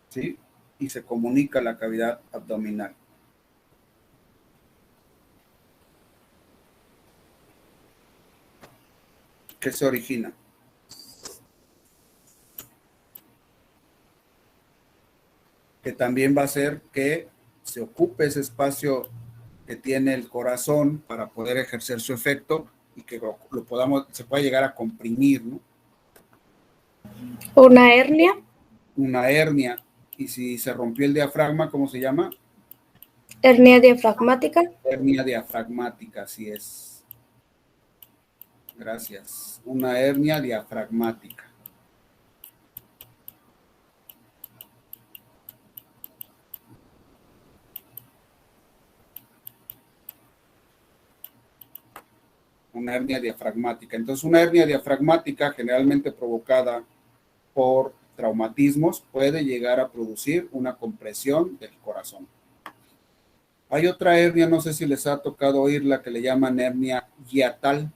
¿sí? Y se comunica a la cavidad abdominal. ¿Qué se origina? Que también va a hacer que se ocupe ese espacio que tiene el corazón para poder ejercer su efecto y que se pueda llegar a comprimir, ¿no? ¿Una hernia? Una hernia. Y si se rompió el diafragma, ¿cómo se llama? ¿Hernia diafragmática? Hernia diafragmática, así es. Gracias. Una hernia diafragmática. Una hernia diafragmática. Entonces, una hernia diafragmática generalmente provocada por traumatismos puede llegar a producir una compresión del corazón. Hay otra hernia, no sé si les ha tocado oír la que le llaman hernia hiatal.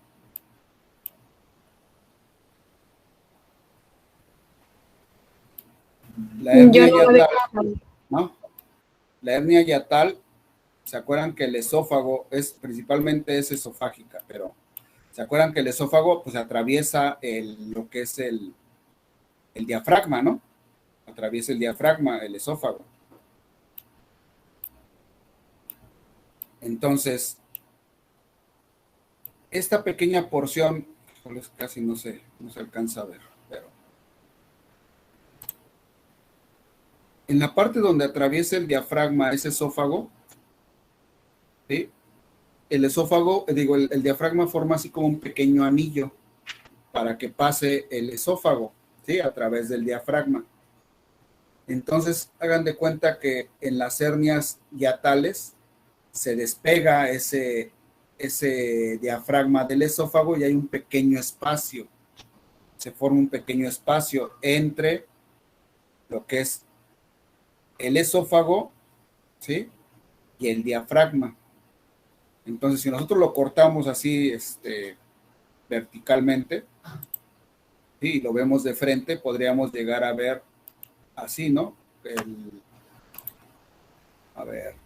La hernia hiatal, ¿no? La hernia hiatal ¿Se acuerdan que el esófago principalmente es esofágica? Pero ¿se acuerdan que el esófago pues atraviesa lo que es el diafragma, ¿no? Atraviesa el diafragma, el esófago. Entonces, esta pequeña porción, casi no se alcanza a ver, pero en la parte donde atraviesa el diafragma, ese esófago, ¿sí? El esófago, el diafragma forma así como un pequeño anillo para que pase el esófago, ¿sí? A través del diafragma. Entonces, hagan de cuenta que en las hernias hiatales se despega ese diafragma del esófago y hay un pequeño espacio. Se forma un pequeño espacio entre lo que es el esófago, ¿sí? Y el diafragma. Entonces, si nosotros lo cortamos así, verticalmente, ¿sí? Y lo vemos de frente, podríamos llegar a ver así, ¿no? A ver.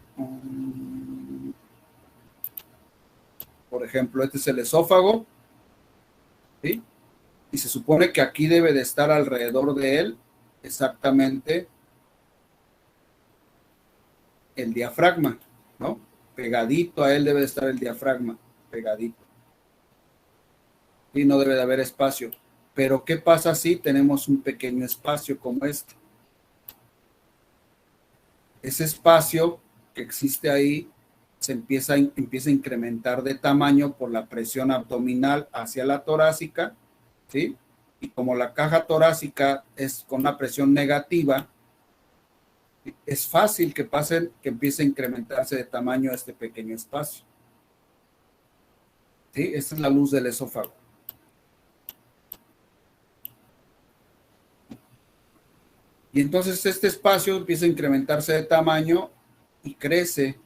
Por ejemplo, este es el esófago, ¿sí? Y se supone que aquí debe de estar alrededor de él exactamente el diafragma, ¿no? Pegadito a él debe de estar el diafragma, pegadito. Y no debe de haber espacio. Pero ¿qué pasa si tenemos un pequeño espacio como este? Ese espacio que existe ahí empieza a incrementar de tamaño por la presión abdominal hacia la torácica, ¿sí? Y como la caja torácica es con una presión negativa, es fácil que empiece a incrementarse de tamaño este pequeño espacio. ¿Sí? Esta es la luz del esófago. Y entonces este espacio empieza a incrementarse de tamaño y crece,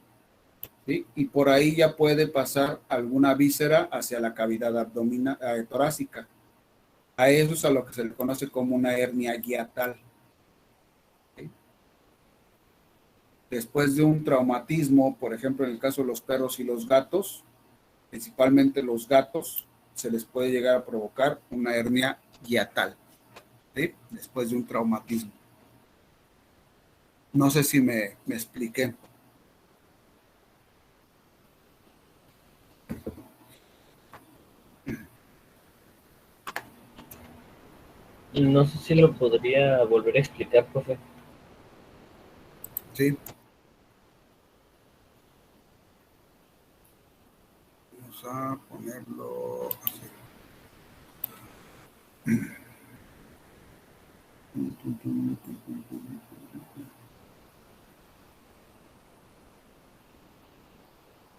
¿sí? Y por ahí ya puede pasar alguna víscera hacia la cavidad abdominal, torácica. A eso es a lo que se le conoce como una hernia hiatal. ¿Sí? Después de un traumatismo, por ejemplo, en el caso de los perros y los gatos, principalmente los gatos, se les puede llegar a provocar una hernia hiatal, ¿sí? Después de un traumatismo. No sé si me expliqué. No sé si lo podría volver a explicar, profe. Sí. Vamos a ponerlo así.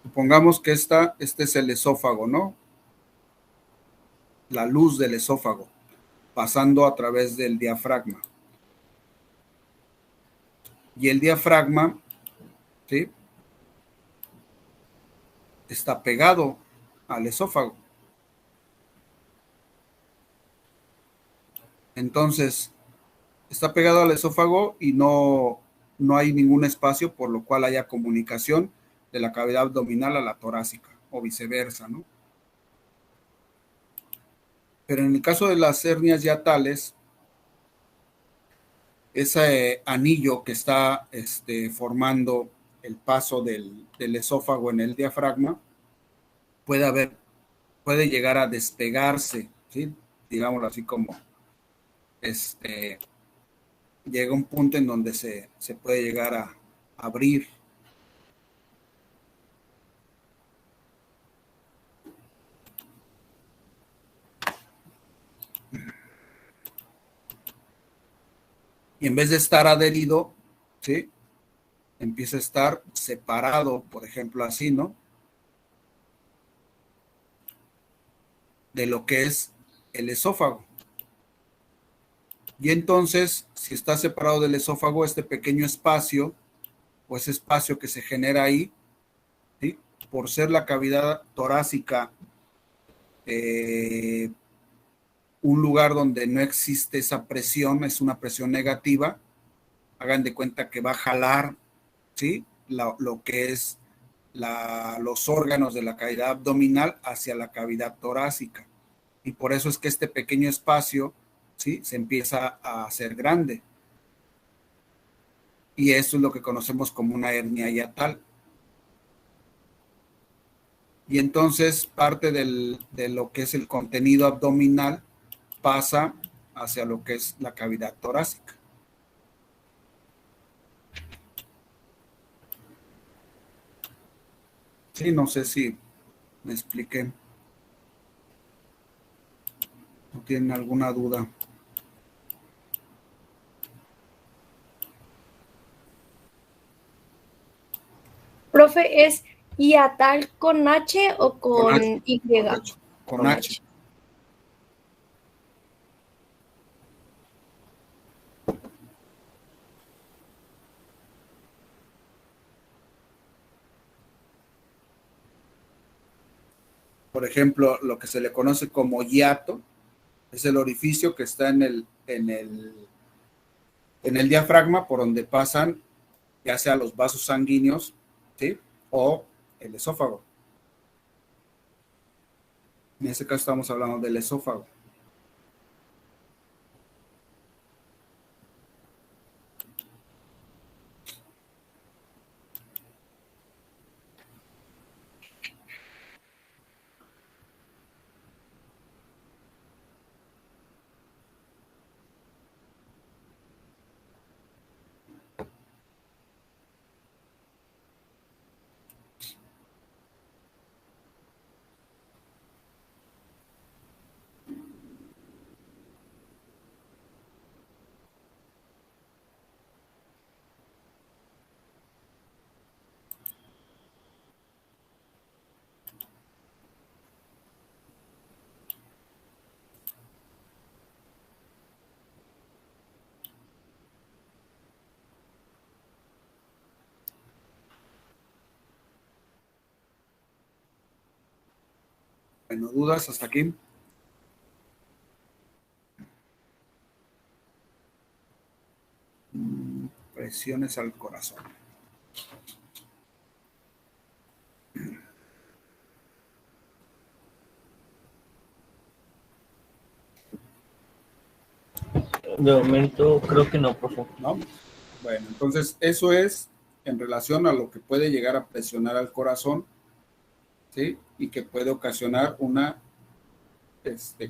Supongamos que este es el esófago, ¿no? La luz del esófago, pasando a través del diafragma. Y el diafragma, ¿sí? Está pegado al esófago. Entonces, está pegado al esófago y no hay ningún espacio por lo cual haya comunicación de la cavidad abdominal a la torácica o viceversa, ¿no? Pero en el caso de las hernias hiatales, ese anillo que está formando el paso del esófago en el diafragma puede llegar a despegarse, ¿sí? Digámoslo así como llega un punto en donde se puede llegar a abrir. Y en vez de estar adherido, ¿sí? Empieza a estar separado, por ejemplo, así, ¿no? De lo que es el esófago. Y entonces, si está separado del esófago, este pequeño espacio, o ese espacio que se genera ahí, ¿sí? Por ser la cavidad torácica, un lugar donde no existe esa presión, es una presión negativa, hagan de cuenta que va a jalar, ¿sí? Lo que es los órganos de la cavidad abdominal hacia la cavidad torácica. Y por eso es que este pequeño espacio, ¿sí?, se empieza a hacer grande. Y eso es lo que conocemos como una hernia hiatal. Y entonces parte de lo que es el contenido abdominal pasa hacia lo que es la cavidad torácica. Sí, no sé si me expliqué. ¿No tienen alguna duda? Profe, ¿es hiatal con H o con H, Y? correcto, con H. Por ejemplo, lo que se le conoce como hiato es el orificio que está en el diafragma por donde pasan ya sea los vasos sanguíneos, ¿sí?, o el esófago. En este caso estamos hablando del esófago. Bueno, ¿dudas hasta aquí? Presiones al corazón. De momento creo que no, profe. ¿No? Bueno, entonces eso es en relación a lo que puede llegar a presionar al corazón, ¿sí?, y que puede ocasionar una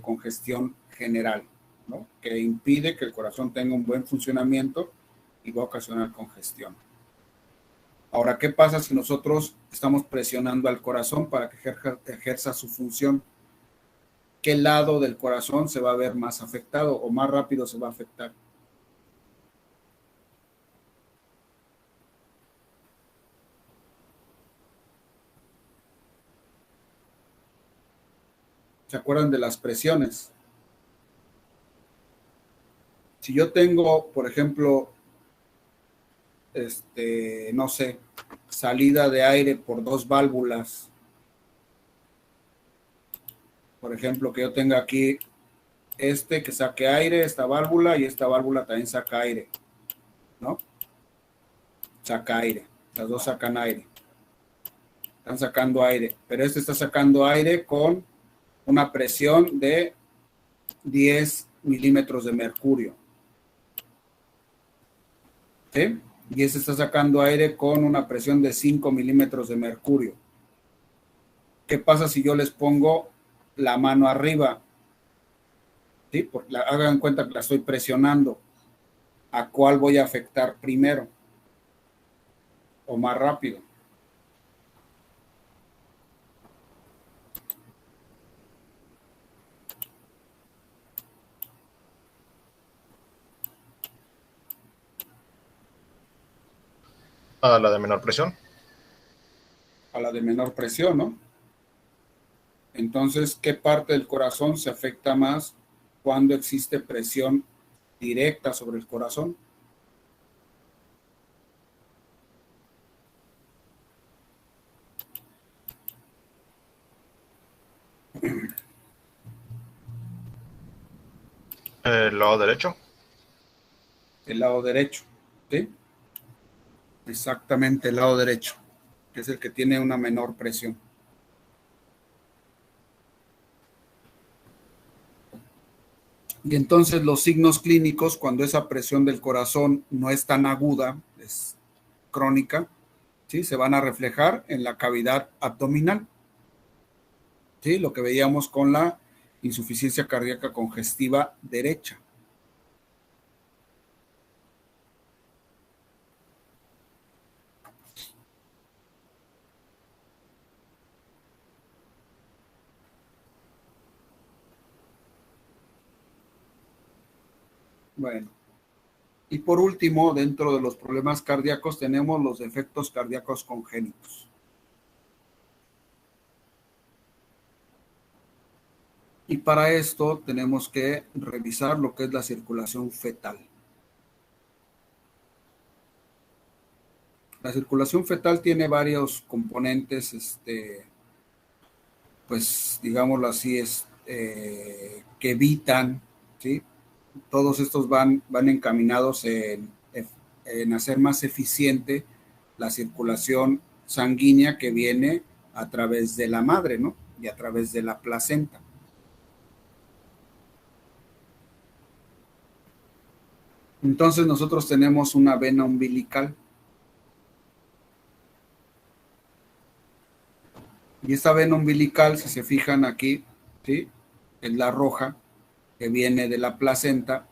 congestión general, ¿no?, que impide que el corazón tenga un buen funcionamiento y va a ocasionar congestión. Ahora, ¿qué pasa si nosotros estamos presionando al corazón para que ejerza su función? ¿Qué lado del corazón se va a ver más afectado o más rápido se va a afectar? ¿Se acuerdan de las presiones? Si yo tengo, por ejemplo, no sé, salida de aire por dos válvulas, por ejemplo, que yo tenga aquí que saque aire, esta válvula, y esta válvula también saca aire, ¿no? Saca aire, las dos sacan aire, están sacando aire, pero está sacando aire con una presión de 10 milímetros de mercurio, ¿sí? Y está sacando aire con una presión de 5 milímetros de mercurio. ¿Qué pasa si yo les pongo la mano arriba? ¿Sí? Hagan cuenta que la estoy presionando. ¿A cuál voy a afectar primero o más rápido? A la de menor presión. A la de menor presión, ¿no? Entonces, ¿qué parte del corazón se afecta más cuando existe presión directa sobre el corazón? El lado derecho. El lado derecho, ¿sí? Exactamente, el lado derecho. que es el que tiene una menor presión. Y entonces los signos clínicos, cuando esa presión del corazón no es tan aguda, es crónica, ¿sí? Se van a reflejar en la cavidad abdominal, ¿sí? Lo que veíamos con la insuficiencia cardíaca congestiva derecha. Bueno, y por último, dentro de los problemas cardíacos tenemos los defectos cardíacos congénitos. Y para esto tenemos que revisar lo que es la circulación fetal. La circulación fetal tiene varios componentes, pues digámoslo así, que evitan, ¿sí? Todos estos van encaminados en hacer más eficiente la circulación sanguínea que viene a través de la madre, ¿no? Y a través de la placenta. Entonces nosotros tenemos una vena umbilical. Y esta vena umbilical, si se fijan aquí, ¿sí? Es la roja que viene de la placenta.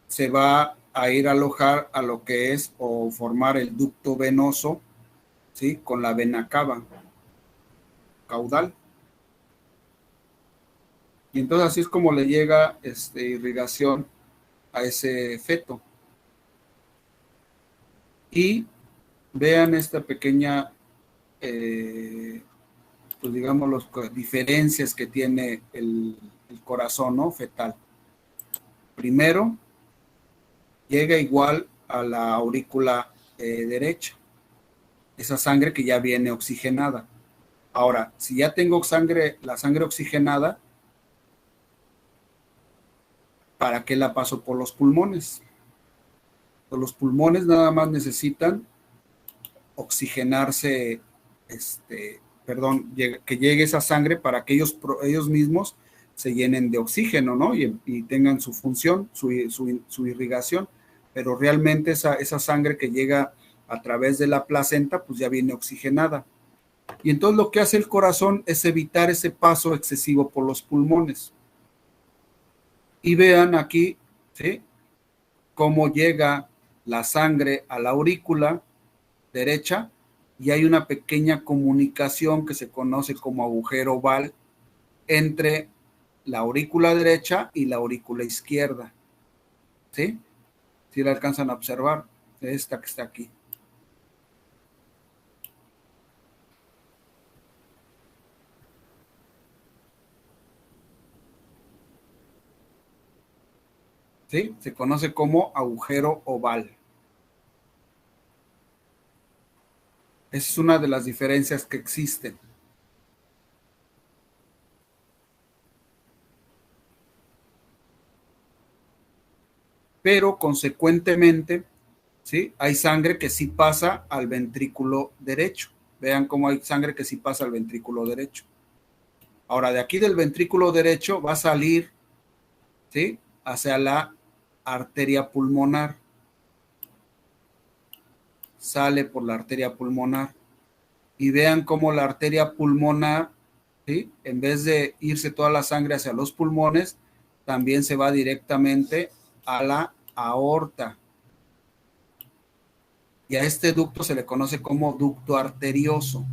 Se va a ir a alojar a lo que es o formar el ducto venoso, ¿sí? Con la vena cava, caudal. Y entonces así es como le llega irrigación a ese feto. Y vean esta pequeña, pues digamos, las diferencias que tiene el corazón, ¿no? Fetal. Primero, llega igual a la aurícula derecha, esa sangre que ya viene oxigenada. Ahora, si ya tengo la sangre oxigenada, ¿para qué la paso por los pulmones? Pues los pulmones nada más necesitan oxigenarse, que llegue esa sangre para que ellos mismos se llenen de oxígeno, ¿no? Y tengan su función, su irrigación, pero realmente esa sangre que llega a través de la placenta, pues ya viene oxigenada. Y entonces lo que hace el corazón es evitar ese paso excesivo por los pulmones. Y vean aquí, ¿sí? Cómo llega la sangre a la aurícula derecha y hay una pequeña comunicación que se conoce como agujero oval entre la aurícula derecha y la aurícula izquierda. ¿Sí? Si la alcanzan a observar, esta que está aquí. ¿Sí? Se conoce como agujero oval. Esa es una de las diferencias que existen. Pero consecuentemente, ¿sí? Hay sangre que sí pasa al ventrículo derecho. Vean cómo hay sangre que sí pasa al ventrículo derecho. Ahora, de aquí del ventrículo derecho va a salir, ¿sí? Hacia la arteria pulmonar. Sale por la arteria pulmonar. Y vean cómo la arteria pulmonar, ¿sí? En vez de irse toda la sangre hacia los pulmones, también se va directamente a la aorta. Y a este ducto se le conoce como ducto arterioso.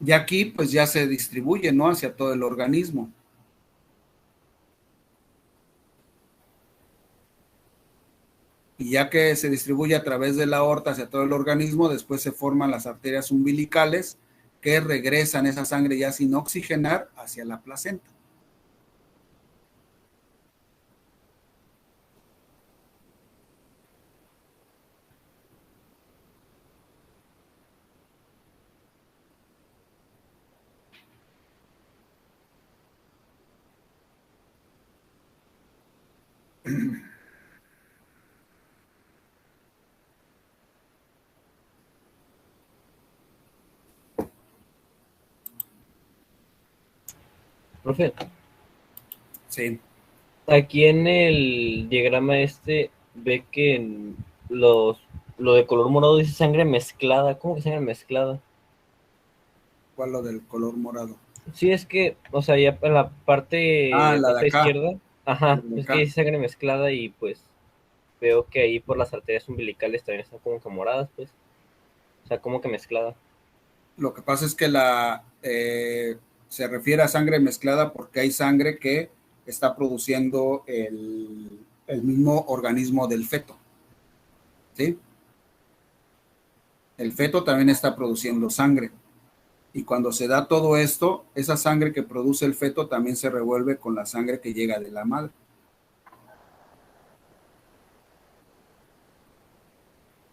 Y aquí pues ya se distribuye, ¿no? Hacia todo el organismo. Y ya que se distribuye a través de la aorta hacia todo el organismo, después se forman las arterias umbilicales que regresan esa sangre ya sin oxigenar hacia la placenta. Profe, Sí. aquí en el diagrama ve que lo de color morado dice sangre mezclada. ¿Cómo que sangre mezclada? ¿Cuál lo del color morado? Sí, es que, o sea, ya en la Ah, parte la de más a acá. izquierda, La ajá, de es que acá. dice sangre mezclada y pues veo que ahí por las arterias umbilicales también están como que moradas, pues. O sea, como que mezclada. Lo que pasa es que se refiere a sangre mezclada porque hay sangre que está produciendo el mismo organismo del feto. ¿Sí? El feto también está produciendo sangre. Y cuando se da todo esto, esa sangre que produce el feto también se revuelve con la sangre que llega de la madre.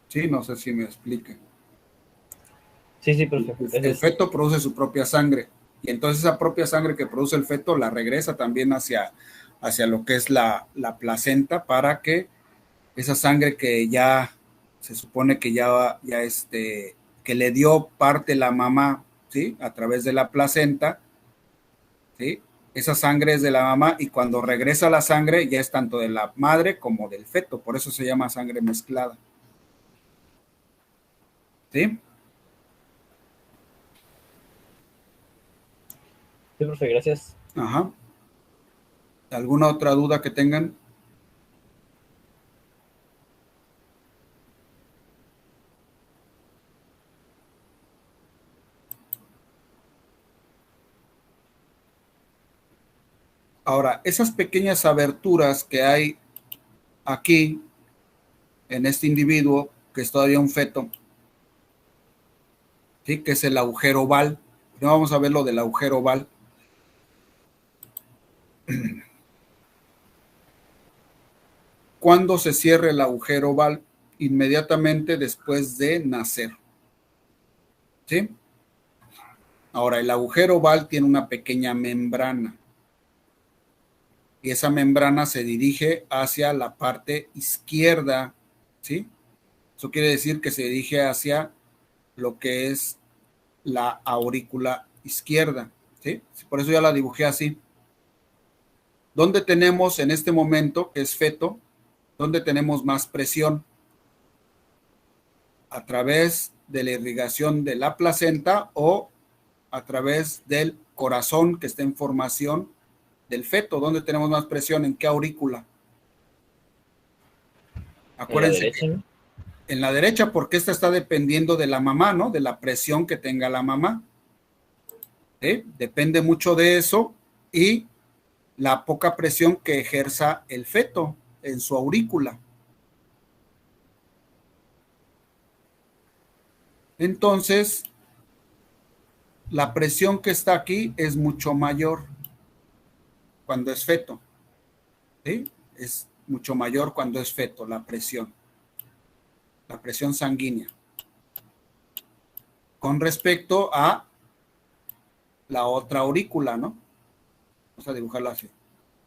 Sí, no sé si me explique. Sí, sí, profe. El Eso sí. feto produce su propia sangre y entonces esa propia sangre que produce el feto la regresa también hacia lo que es la placenta para que esa sangre que ya se supone que que le dio parte la mamá, ¿sí? A través de la placenta, ¿sí? Esa sangre es de la mamá y cuando regresa la sangre ya es tanto de la madre como del feto, por eso se llama sangre mezclada. ¿Sí? Sí, profe, gracias. Ajá. ¿Alguna otra duda que tengan? Ahora, esas pequeñas aberturas que hay aquí en este individuo, que es todavía un feto, ¿sí? Que es el agujero oval. No vamos a ver lo del agujero oval. ¿Cuándo se cierra el agujero oval? Inmediatamente después de nacer. ¿Sí? Ahora, el agujero oval tiene una pequeña membrana y esa membrana se dirige hacia la parte izquierda, ¿sí? Eso quiere decir que se dirige hacia lo que es la aurícula izquierda, ¿sí? Por eso ya la dibujé así. ¿Dónde tenemos en este momento, que es feto, dónde tenemos más presión? ¿A través de la irrigación de la placenta o a través del corazón que está en formación del feto? ¿Dónde tenemos más presión? ¿En qué aurícula? En la Acuérdense que derecha, ¿no? en la derecha, porque esta está dependiendo de la mamá, ¿no? De la presión que tenga la mamá. ¿Sí? Depende mucho de eso y la poca presión que ejerza el feto en su aurícula. Entonces, la presión que está aquí es mucho mayor cuando es feto. ¿Sí? Es mucho mayor cuando es feto la presión sanguínea. Con respecto a la otra aurícula, ¿no? Vamos a dibujarla así.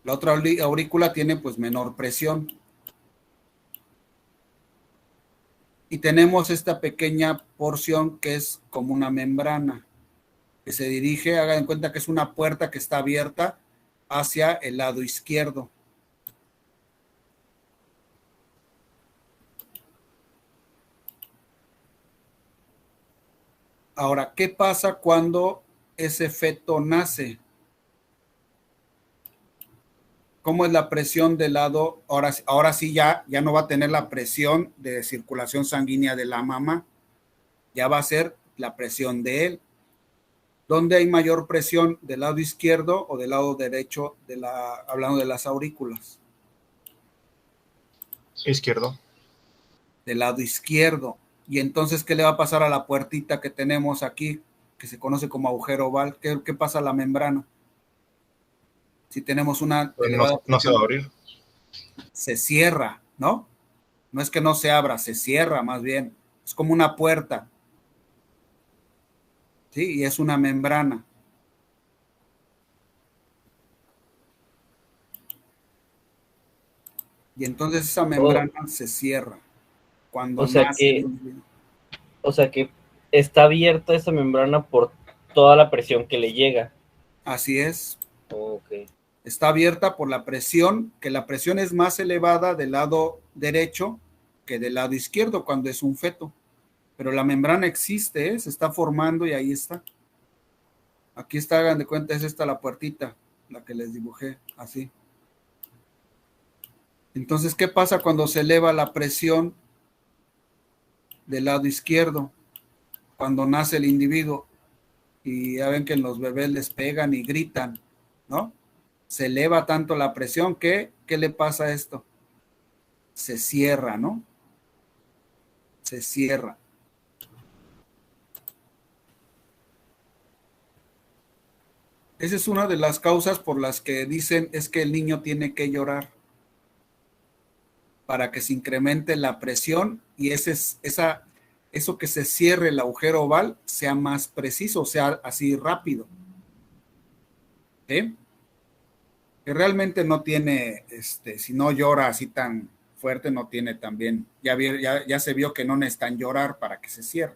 La otra aurícula tiene pues menor presión. Y tenemos esta pequeña porción que es como una membrana que se dirige, hagan en cuenta que es una puerta que está abierta hacia el lado izquierdo. Ahora, ¿qué pasa cuando ese feto nace? ¿Cómo es la presión del lado? Ahora sí ya no va a tener la presión de circulación sanguínea de la mamá, ya va a ser la presión de él. ¿Dónde hay mayor presión? ¿Del lado izquierdo o del lado derecho, hablando de las aurículas? Izquierdo. Del lado izquierdo. Y entonces, ¿qué le va a pasar a la puertita que tenemos aquí, que se conoce como agujero oval? ¿Qué pasa a la membrana? Si tenemos una Pues elevada no se va a presión, abrir. se cierra, ¿no? No es que no se abra, se cierra más bien. Es como una puerta. ¿Sí? Y es una membrana. Y entonces esa O, membrana se cierra cuando o sea nace el que, individuo. o sea que está abierta esa membrana por toda la presión que le llega. Así es. Ok. Está abierta por la presión, que la presión es más elevada del lado derecho que del lado izquierdo cuando es un feto. Pero la membrana existe, ¿eh? Se está formando y ahí está. Aquí está, hagan de cuenta, es esta la puertita, la que les dibujé, así. Entonces, ¿qué pasa cuando se eleva la presión del lado izquierdo? Cuando nace el individuo, y ya ven que en los bebés les pegan y gritan, ¿no? Se eleva tanto la presión que, ¿qué le pasa a esto? Se cierra, ¿no? Se cierra. Esa es una de las causas por las que dicen es que el niño tiene que llorar para que se incremente la presión y eso que se cierre el agujero oval sea más preciso, sea así rápido. ¿Sí? Que realmente no tiene, si no llora así tan fuerte, no tiene también, ya se vio que no necesitan llorar para que se cierre.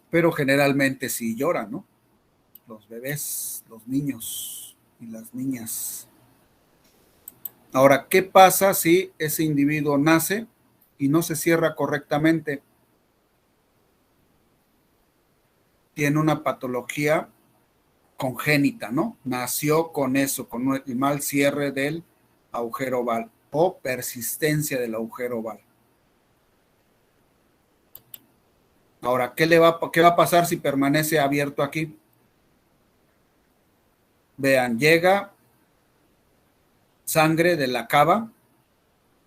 Pero generalmente sí lloran, ¿no? Los bebés, los niños y las niñas. Ahora, ¿qué pasa si ese individuo nace y no se cierra correctamente? Tiene una patología congénita, ¿no? Nació con eso, con el mal cierre del agujero oval o persistencia del agujero oval. Ahora, ¿qué va a pasar si permanece abierto aquí? Vean, llega sangre de la cava,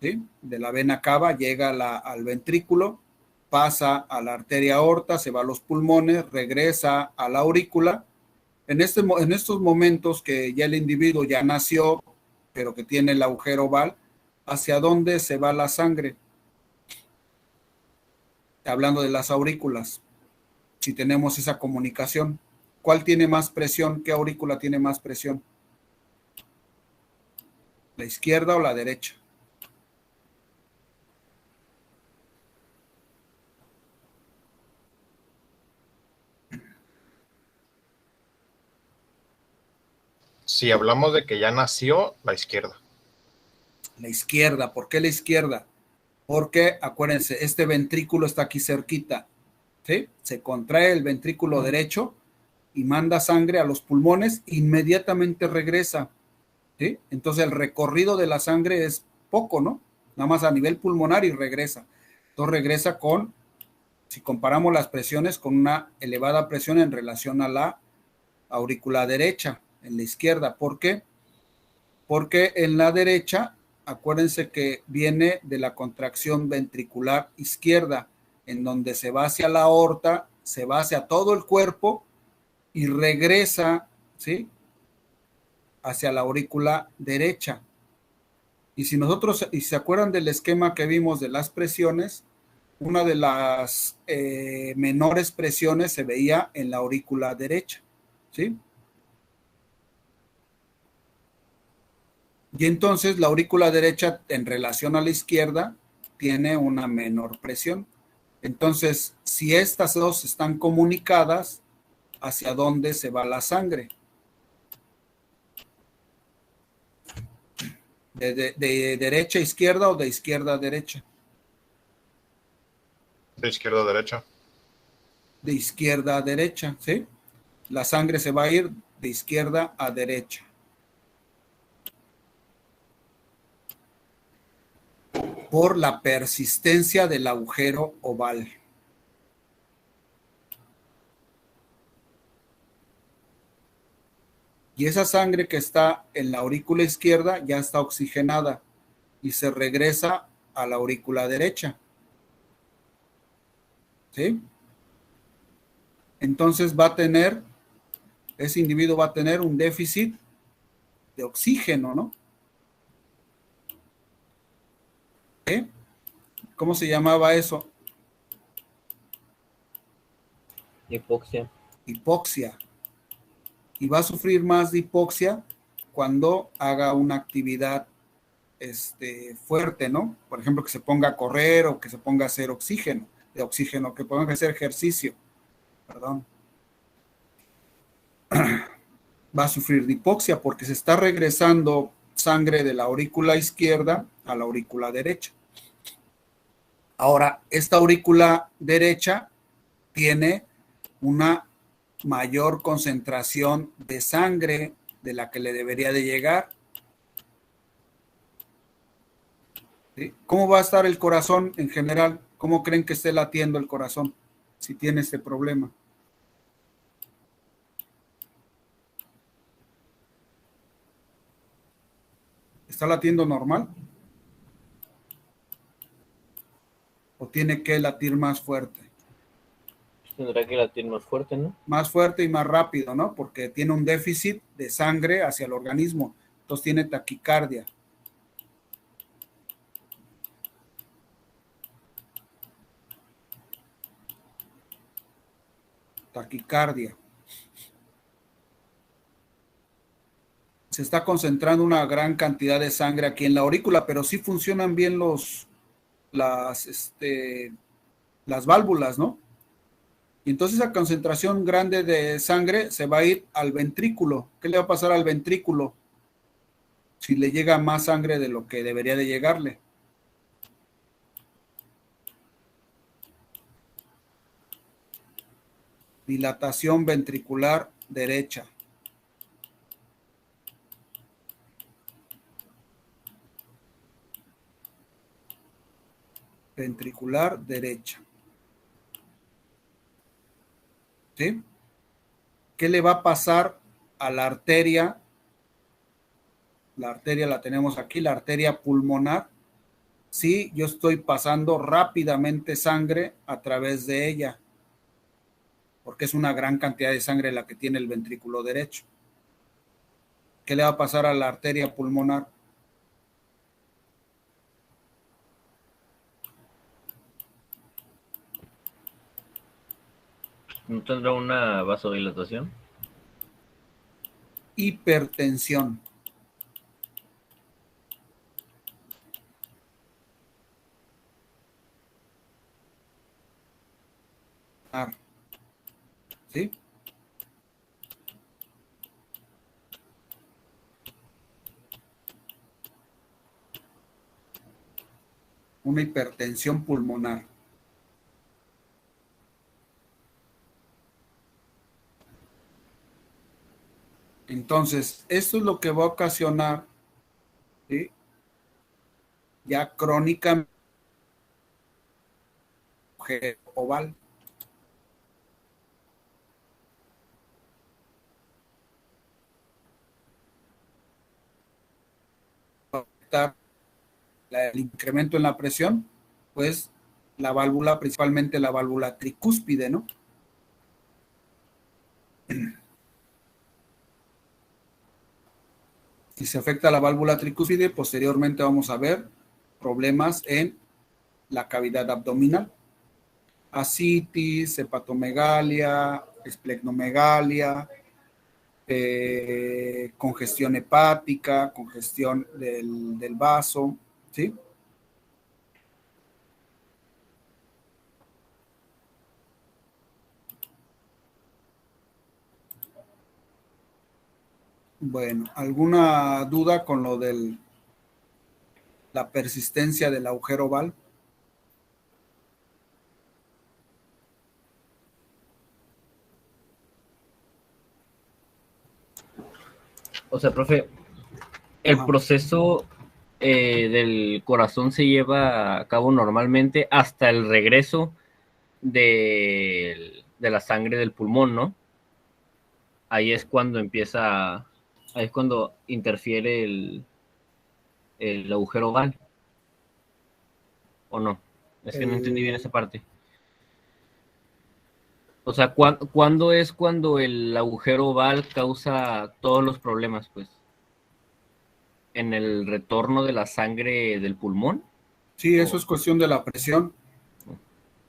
¿sí? De la vena cava, llega al ventrículo, pasa a la arteria aorta, se va a los pulmones, regresa a la aurícula. En estos momentos que ya el individuo ya nació, pero que tiene el agujero oval, ¿hacia dónde se va la sangre? Hablando de las aurículas, si tenemos esa comunicación, ¿cuál tiene más presión? ¿Qué aurícula tiene más presión? ¿La izquierda o la derecha? Si hablamos de que ya nació, la izquierda. La izquierda. ¿Por qué la izquierda? Porque, acuérdense, este ventrículo está aquí cerquita, ¿sí? Se contrae el ventrículo derecho y manda sangre a los pulmones, inmediatamente regresa, ¿sí? Entonces el recorrido de la sangre es poco, ¿no? Nada más a nivel pulmonar y regresa. Entonces regresa con, si comparamos las presiones, con una elevada presión en relación a la aurícula derecha, en la izquierda. ¿Por qué? Porque en la derecha, acuérdense que viene de la contracción ventricular izquierda, en donde se va hacia la aorta, se va hacia todo el cuerpo y regresa, ¿sí? Hacia la aurícula derecha. Y si se acuerdan del esquema que vimos de las presiones, una de las menores presiones se veía en la aurícula derecha, ¿sí? Y entonces la aurícula derecha en relación a la izquierda tiene una menor presión. Entonces, si estas dos están comunicadas, ¿hacia dónde se va la sangre? ¿De derecha a izquierda o de izquierda a derecha? De izquierda a derecha. De izquierda a derecha, ¿sí? La sangre se va a ir de izquierda a derecha. Por la persistencia del agujero oval. Y esa sangre que está en la aurícula izquierda ya está oxigenada y se regresa a la aurícula derecha. ¿Sí? Entonces ese individuo va a tener un déficit de oxígeno, ¿no? ¿Eh? ¿Cómo se llamaba eso? Hipoxia. Hipoxia. Y va a sufrir más de hipoxia cuando haga una actividad fuerte, ¿no? Por ejemplo, que se ponga a correr o que se ponga a hacer oxígeno. de oxígeno, que pueden hacer ejercicio, perdón, va a sufrir de hipoxia porque se está regresando sangre de la aurícula izquierda a la aurícula derecha. Ahora, esta aurícula derecha tiene una mayor concentración de sangre de la que le debería de llegar. ¿Sí? ¿Cómo va a estar el corazón en general? ¿Cómo creen que esté latiendo el corazón si tiene este problema? ¿Está latiendo normal? ¿O tiene que latir más fuerte? Tendrá que latir más fuerte, ¿no? Más fuerte y más rápido, ¿no? Porque tiene un déficit de sangre hacia el organismo. Entonces tiene taquicardia. Taquicardia. Se está concentrando una gran cantidad de sangre aquí en la aurícula, pero sí funcionan bien las válvulas, ¿no? Y entonces esa concentración grande de sangre se va a ir al ventrículo. ¿Qué le va a pasar al ventrículo si le llega más sangre de lo que debería de llegarle? Dilatación ventricular derecha. Ventricular derecha. ¿Sí? ¿Qué le va a pasar a la arteria? La arteria la tenemos aquí, la arteria pulmonar. Sí, yo estoy pasando rápidamente sangre a través de ella, porque es una gran cantidad de sangre la que tiene el ventrículo derecho. ¿Qué le va a pasar a la arteria pulmonar? ¿No tendrá una vasodilatación? Hipertensión. ¿Sí? Una hipertensión pulmonar. Entonces, esto es lo que va a ocasionar, ¿sí? Ya crónicamente oval. El incremento en la presión, pues la válvula, principalmente la válvula tricúspide, ¿no? Si se afecta la válvula tricúspide, posteriormente vamos a ver problemas en la cavidad abdominal. Ascitis, hepatomegalia, esplenomegalia, congestión hepática, congestión del vaso, ¿sí? Bueno, ¿alguna duda con lo de la persistencia del agujero oval? O sea, profe, el Ajá. proceso del corazón se lleva a cabo normalmente hasta el regreso de la sangre del pulmón, ¿no? Ahí es cuando ahí es cuando interfiere el agujero oval, ¿o no? Es que no entendí bien esa parte. O sea, ¿cuándo es cuando el agujero oval causa todos los problemas, pues? ¿En el retorno de la sangre del pulmón? Sí, eso es cuestión de la presión.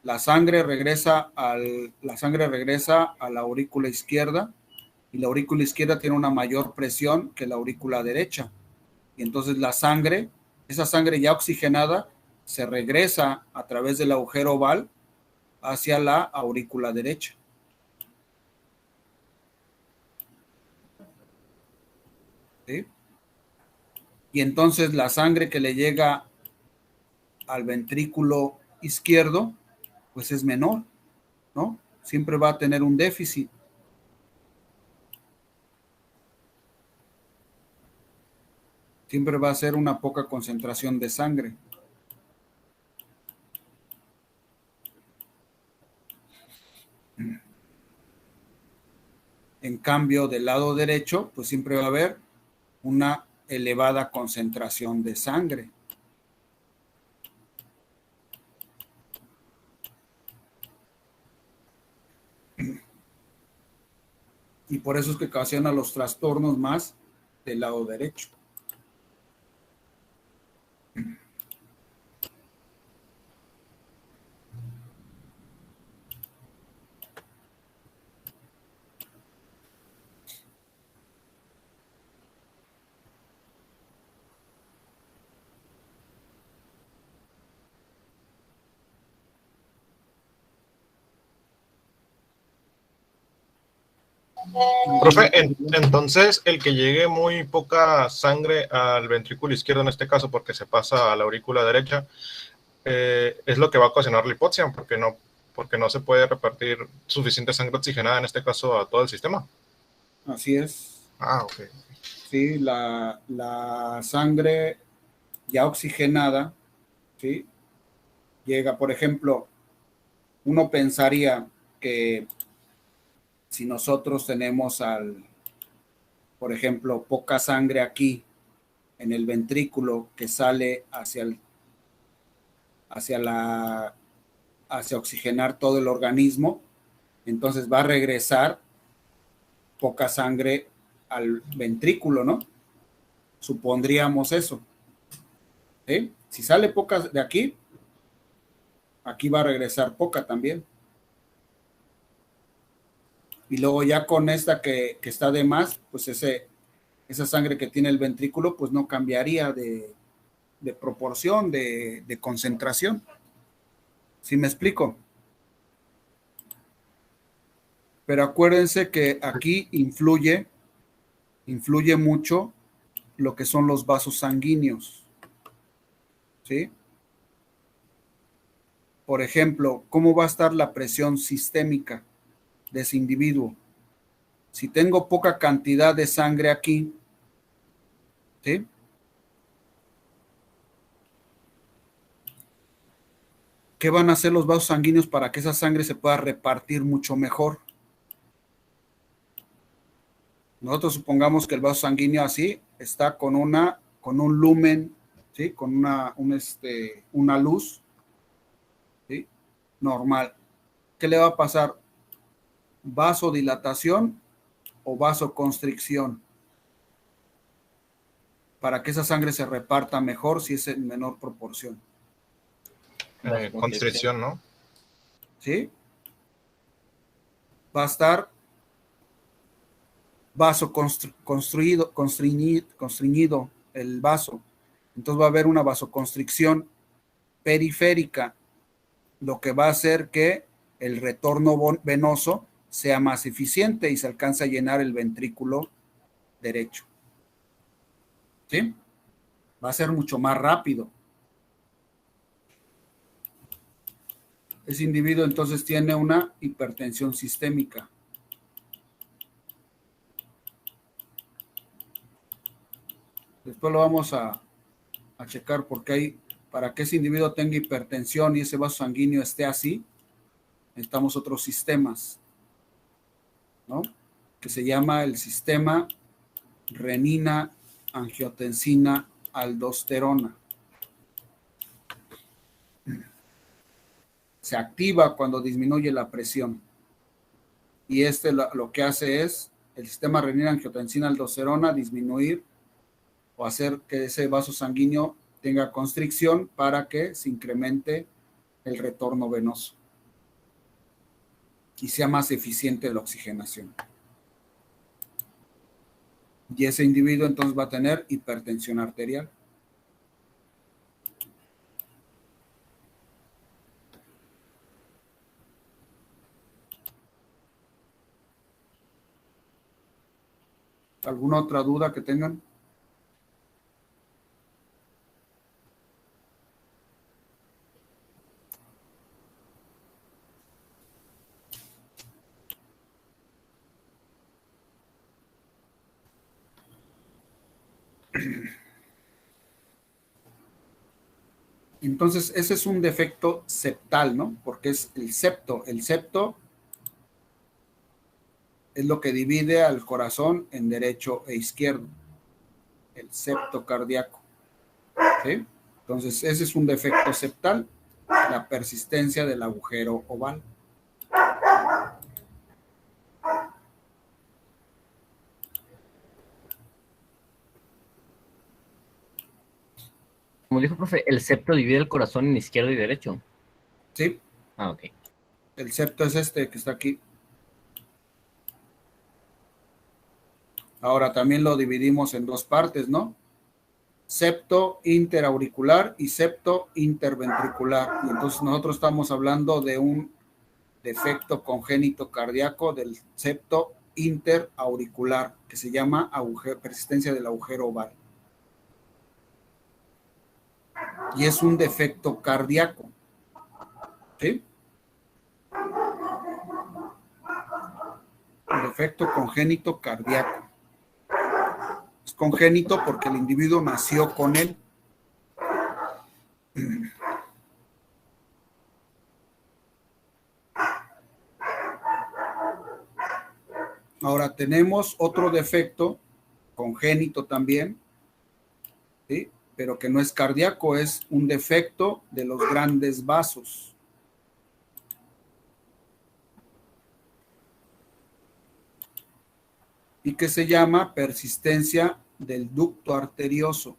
La sangre regresa a la aurícula izquierda y la aurícula izquierda tiene una mayor presión que la aurícula derecha. Y entonces esa sangre ya oxigenada, se regresa a través del agujero oval hacia la aurícula derecha. ¿Sí? Y entonces la sangre que le llega al ventrículo izquierdo, pues es menor, ¿no? Siempre va a tener un déficit. Siempre va a ser una poca concentración de sangre. En cambio, del lado derecho, pues siempre va a haber una elevada concentración de sangre. Y por eso es que ocasiona los trastornos más del lado derecho. Profe, entonces el que llegue muy poca sangre al ventrículo izquierdo en este caso porque se pasa a la aurícula derecha, es lo que va a ocasionar la hipoxia porque no se puede repartir suficiente sangre oxigenada en este caso a todo el sistema. Así es. Ah, ok. Sí, la sangre ya oxigenada, ¿sí? Llega, por ejemplo, uno pensaría que si nosotros tenemos por ejemplo, poca sangre aquí en el ventrículo que sale hacia oxigenar todo el organismo, entonces va a regresar poca sangre al ventrículo, ¿no? Supondríamos eso. ¿Sí? Si sale poca de aquí va a regresar poca también. Y luego ya con esta que está de más, pues esa sangre que tiene el ventrículo, pues no cambiaría de proporción, de concentración. ¿Sí me explico? Pero acuérdense que aquí influye mucho lo que son los vasos sanguíneos. ¿Sí? Por ejemplo, ¿cómo va a estar la presión sistémica de ese individuo? Si tengo poca cantidad de sangre aquí, ¿sí? ¿Qué van a hacer los vasos sanguíneos para que esa sangre se pueda repartir mucho mejor? Nosotros supongamos que el vaso sanguíneo así está con un lumen, ¿sí? Con una luz, ¿sí? Normal. ¿Qué le va a pasar? ¿Vasodilatación o vasoconstricción? Para que esa sangre se reparta mejor si es en menor proporción. Constricción, ¿no? ¿Sí? Va a estar constriñido el vaso. Entonces va a haber una vasoconstricción periférica, lo que va a hacer que el retorno venoso sea más eficiente y se alcance a llenar el ventrículo derecho. ¿Sí? Va a ser mucho más rápido. Ese individuo entonces tiene una hipertensión sistémica. Después lo vamos a checar porque para que ese individuo tenga hipertensión y ese vaso sanguíneo esté así, necesitamos otros sistemas, ¿no? Que se llama el sistema renina, angiotensina, aldosterona. Se activa cuando disminuye la presión. Y lo que hace es el sistema renina, angiotensina, aldosterona disminuir o hacer que ese vaso sanguíneo tenga constricción para que se incremente el retorno venoso y sea más eficiente la oxigenación. Y ese individuo entonces va a tener hipertensión arterial. ¿Alguna otra duda que tengan? Entonces, ese es un defecto septal, ¿no? Porque es el septo. El septo es lo que divide al corazón en derecho e izquierdo. El septo cardíaco. ¿Sí? Entonces, ese es un defecto septal, la persistencia del agujero oval. Como dijo, profe, el septo divide el corazón en izquierdo y derecho. ¿Sí? Ah, ok. El septo es este que está aquí. Ahora también lo dividimos en dos partes, ¿no? Septo interauricular y septo interventricular. Y entonces nosotros estamos hablando de un defecto congénito cardíaco del septo interauricular, que se llama persistencia del agujero oval. Y es un defecto cardíaco. ¿Sí? Un defecto congénito cardíaco. Es congénito porque el individuo nació con él. Ahora tenemos otro defecto congénito también, ¿sí? Pero que no es cardíaco, es un defecto de los grandes vasos. Y que se llama persistencia del ducto arterioso.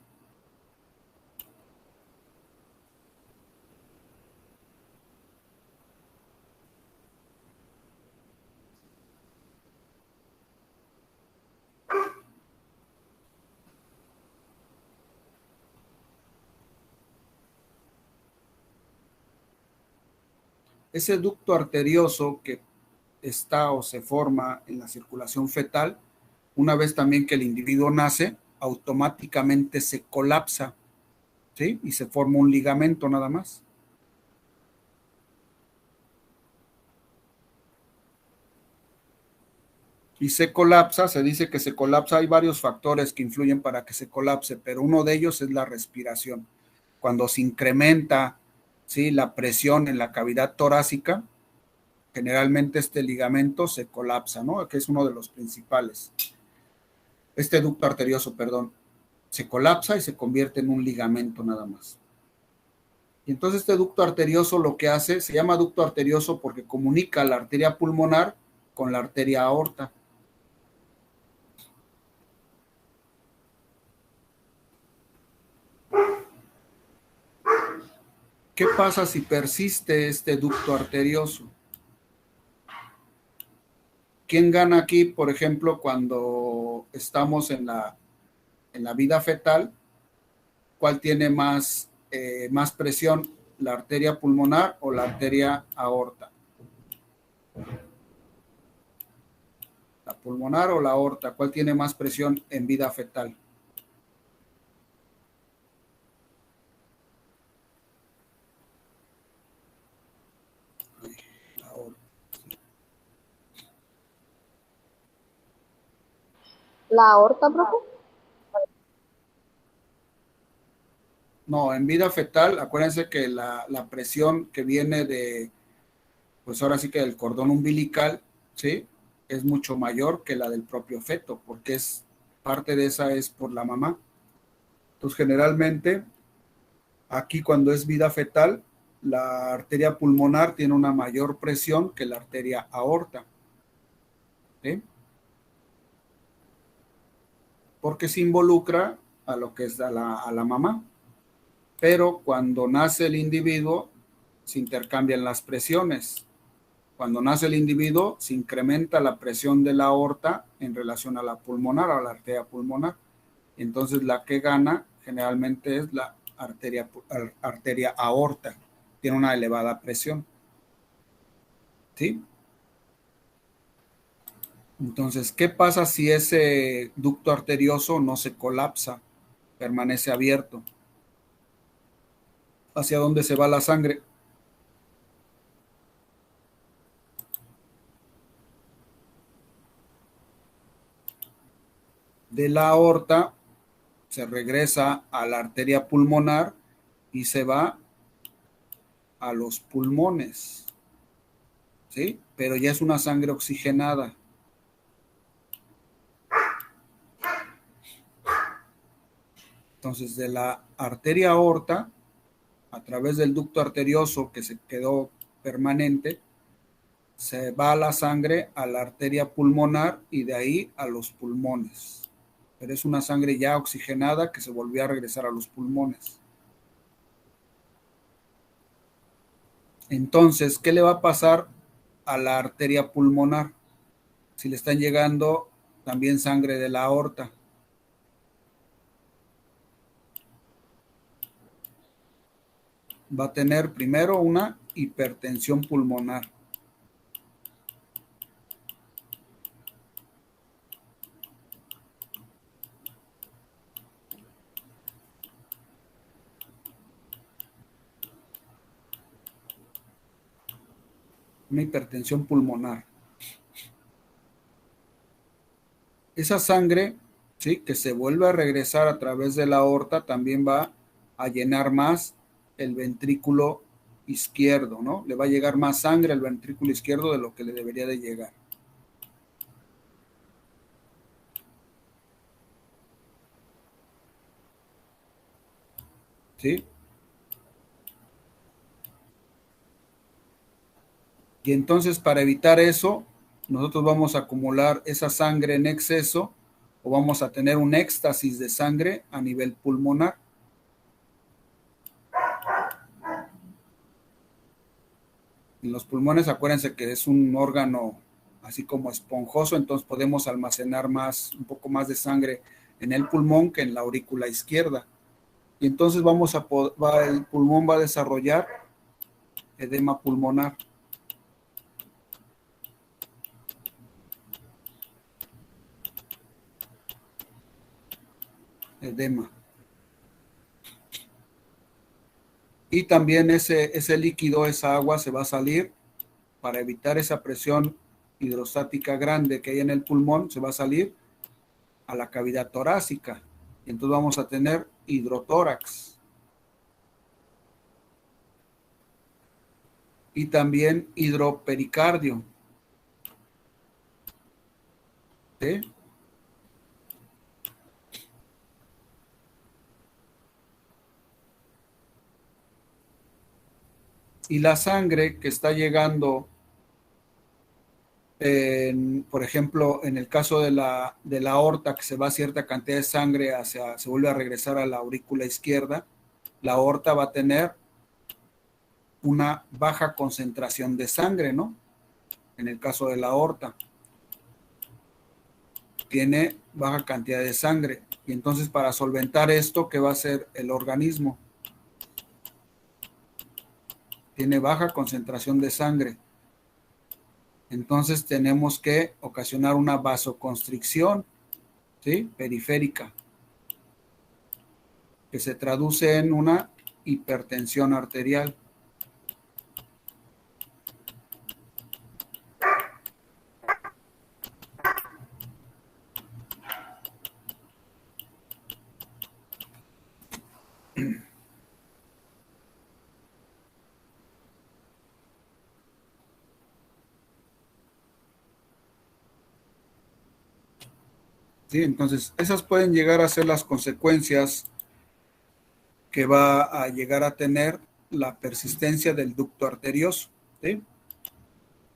Ese ducto arterioso que está o se forma en la circulación fetal, una vez también que el individuo nace, automáticamente se colapsa, ¿sí? Y se forma un ligamento nada más. Y se colapsa, se dice que se colapsa, hay varios factores que influyen para que se colapse, pero uno de ellos es la respiración. Cuando se incrementa, ¿sí?, la presión en la cavidad torácica, generalmente este ligamento se colapsa, ¿no? Que es uno de los principales. Este ducto arterioso, perdón, se colapsa y se convierte en un ligamento nada más. Y entonces este ducto arterioso lo que hace, se llama ducto arterioso porque comunica la arteria pulmonar con la arteria aorta. ¿Qué pasa si persiste este ducto arterioso? ¿Quién gana aquí, por ejemplo, cuando estamos en la vida fetal? ¿Cuál tiene más presión, la arteria pulmonar o la arteria aorta? ¿La pulmonar o la aorta? ¿Cuál tiene más presión en vida fetal? ¿La aorta, profe? No, en vida fetal, acuérdense que la presión que viene de, pues ahora sí que del cordón umbilical, ¿sí?, es mucho mayor que la del propio feto, porque es parte de esa es por la mamá. Entonces, generalmente, aquí cuando es vida fetal, la arteria pulmonar tiene una mayor presión que la arteria aorta, ¿sí?, porque se involucra a lo que es a la mamá. Pero cuando nace el individuo, se intercambian las presiones. Cuando nace el individuo, se incrementa la presión de la aorta en relación a la pulmonar, a la arteria pulmonar. Entonces, la que gana generalmente es la arteria aorta. Tiene una elevada presión. ¿Sí? Entonces, ¿qué pasa si ese ducto arterioso no se colapsa, permanece abierto? ¿Hacia dónde se va la sangre? De la aorta se regresa a la arteria pulmonar y se va a los pulmones, ¿sí? Pero ya es una sangre oxigenada. Entonces, de la arteria aorta, a través del ducto arterioso que se quedó permanente, se va la sangre a la arteria pulmonar y de ahí a los pulmones. Pero es una sangre ya oxigenada que se volvió a regresar a los pulmones. Entonces, ¿qué le va a pasar a la arteria pulmonar? Si le están llegando también sangre de la aorta. Va a tener primero una hipertensión pulmonar. Una hipertensión pulmonar. Esa sangre, ¿sí?, que se vuelve a regresar a través de la aorta, también va a llenar más el ventrículo izquierdo, ¿no? Le va a llegar más sangre al ventrículo izquierdo de lo que le debería de llegar. ¿Sí? Y entonces, para evitar eso, nosotros vamos a acumular esa sangre en exceso o vamos a tener un éxtasis de sangre a nivel pulmonar. En los pulmones, acuérdense que es un órgano así como esponjoso, entonces podemos almacenar más, un poco más de sangre en el pulmón que en la aurícula izquierda. Y entonces el pulmón va a desarrollar edema pulmonar. Edema. Y también ese líquido, esa agua se va a salir para evitar esa presión hidrostática grande que hay en el pulmón, se va a salir a la cavidad torácica. Y entonces vamos a tener hidrotórax. Y también hidropericardio. ¿Sí? Y la sangre que está llegando, por ejemplo, en el caso de la aorta, que se va cierta cantidad de sangre se vuelve a regresar a la aurícula izquierda, la aorta va a tener una baja concentración de sangre, ¿no? En el caso de la aorta, tiene baja cantidad de sangre. Y entonces, para solventar esto, ¿qué va a hacer el organismo? Tiene baja concentración de sangre. Entonces tenemos que ocasionar una vasoconstricción, ¿sí?, periférica, que se traduce en una hipertensión arterial. ¿Sí? Entonces, esas pueden llegar a ser las consecuencias que va a llegar a tener la persistencia del ducto arterioso, ¿sí?,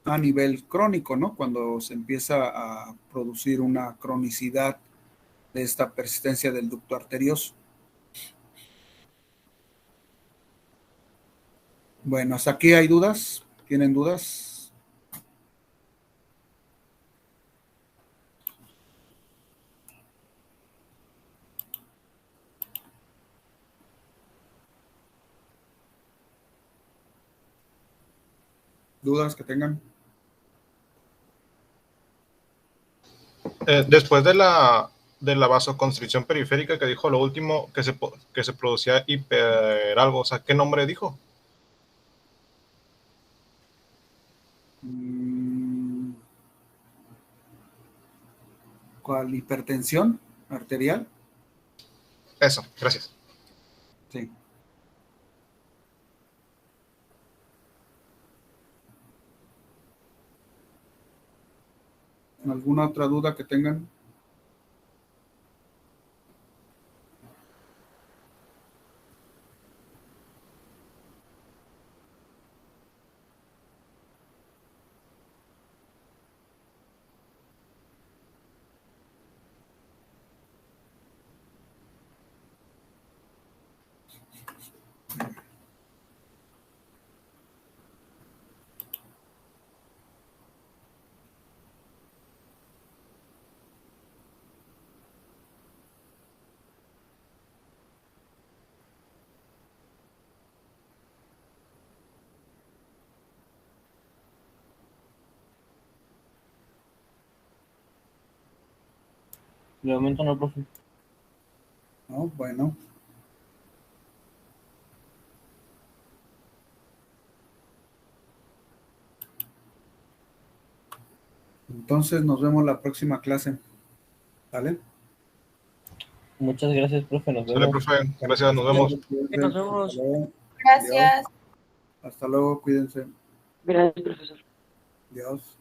a nivel crónico, ¿no? Cuando se empieza a producir una cronicidad de esta persistencia del ducto arterioso. Bueno, hasta aquí hay dudas. ¿Tienen dudas? ¿Dudas que tengan? Después de la vasoconstricción periférica que dijo lo último, que se producía hiperalgo, o sea, ¿qué nombre dijo? ¿Cuál? ¿Hipertensión arterial? Eso, gracias. Sí. ¿Alguna otra duda que tengan? De momento no, profe. No, bueno. Entonces nos vemos la próxima clase. ¿Vale? Muchas gracias, profe. Nos Sale, vemos. profe. Gracias, nos vemos. Nos vemos. Hasta luego. Gracias. Hasta luego, cuídense. Gracias, profesor. Adiós.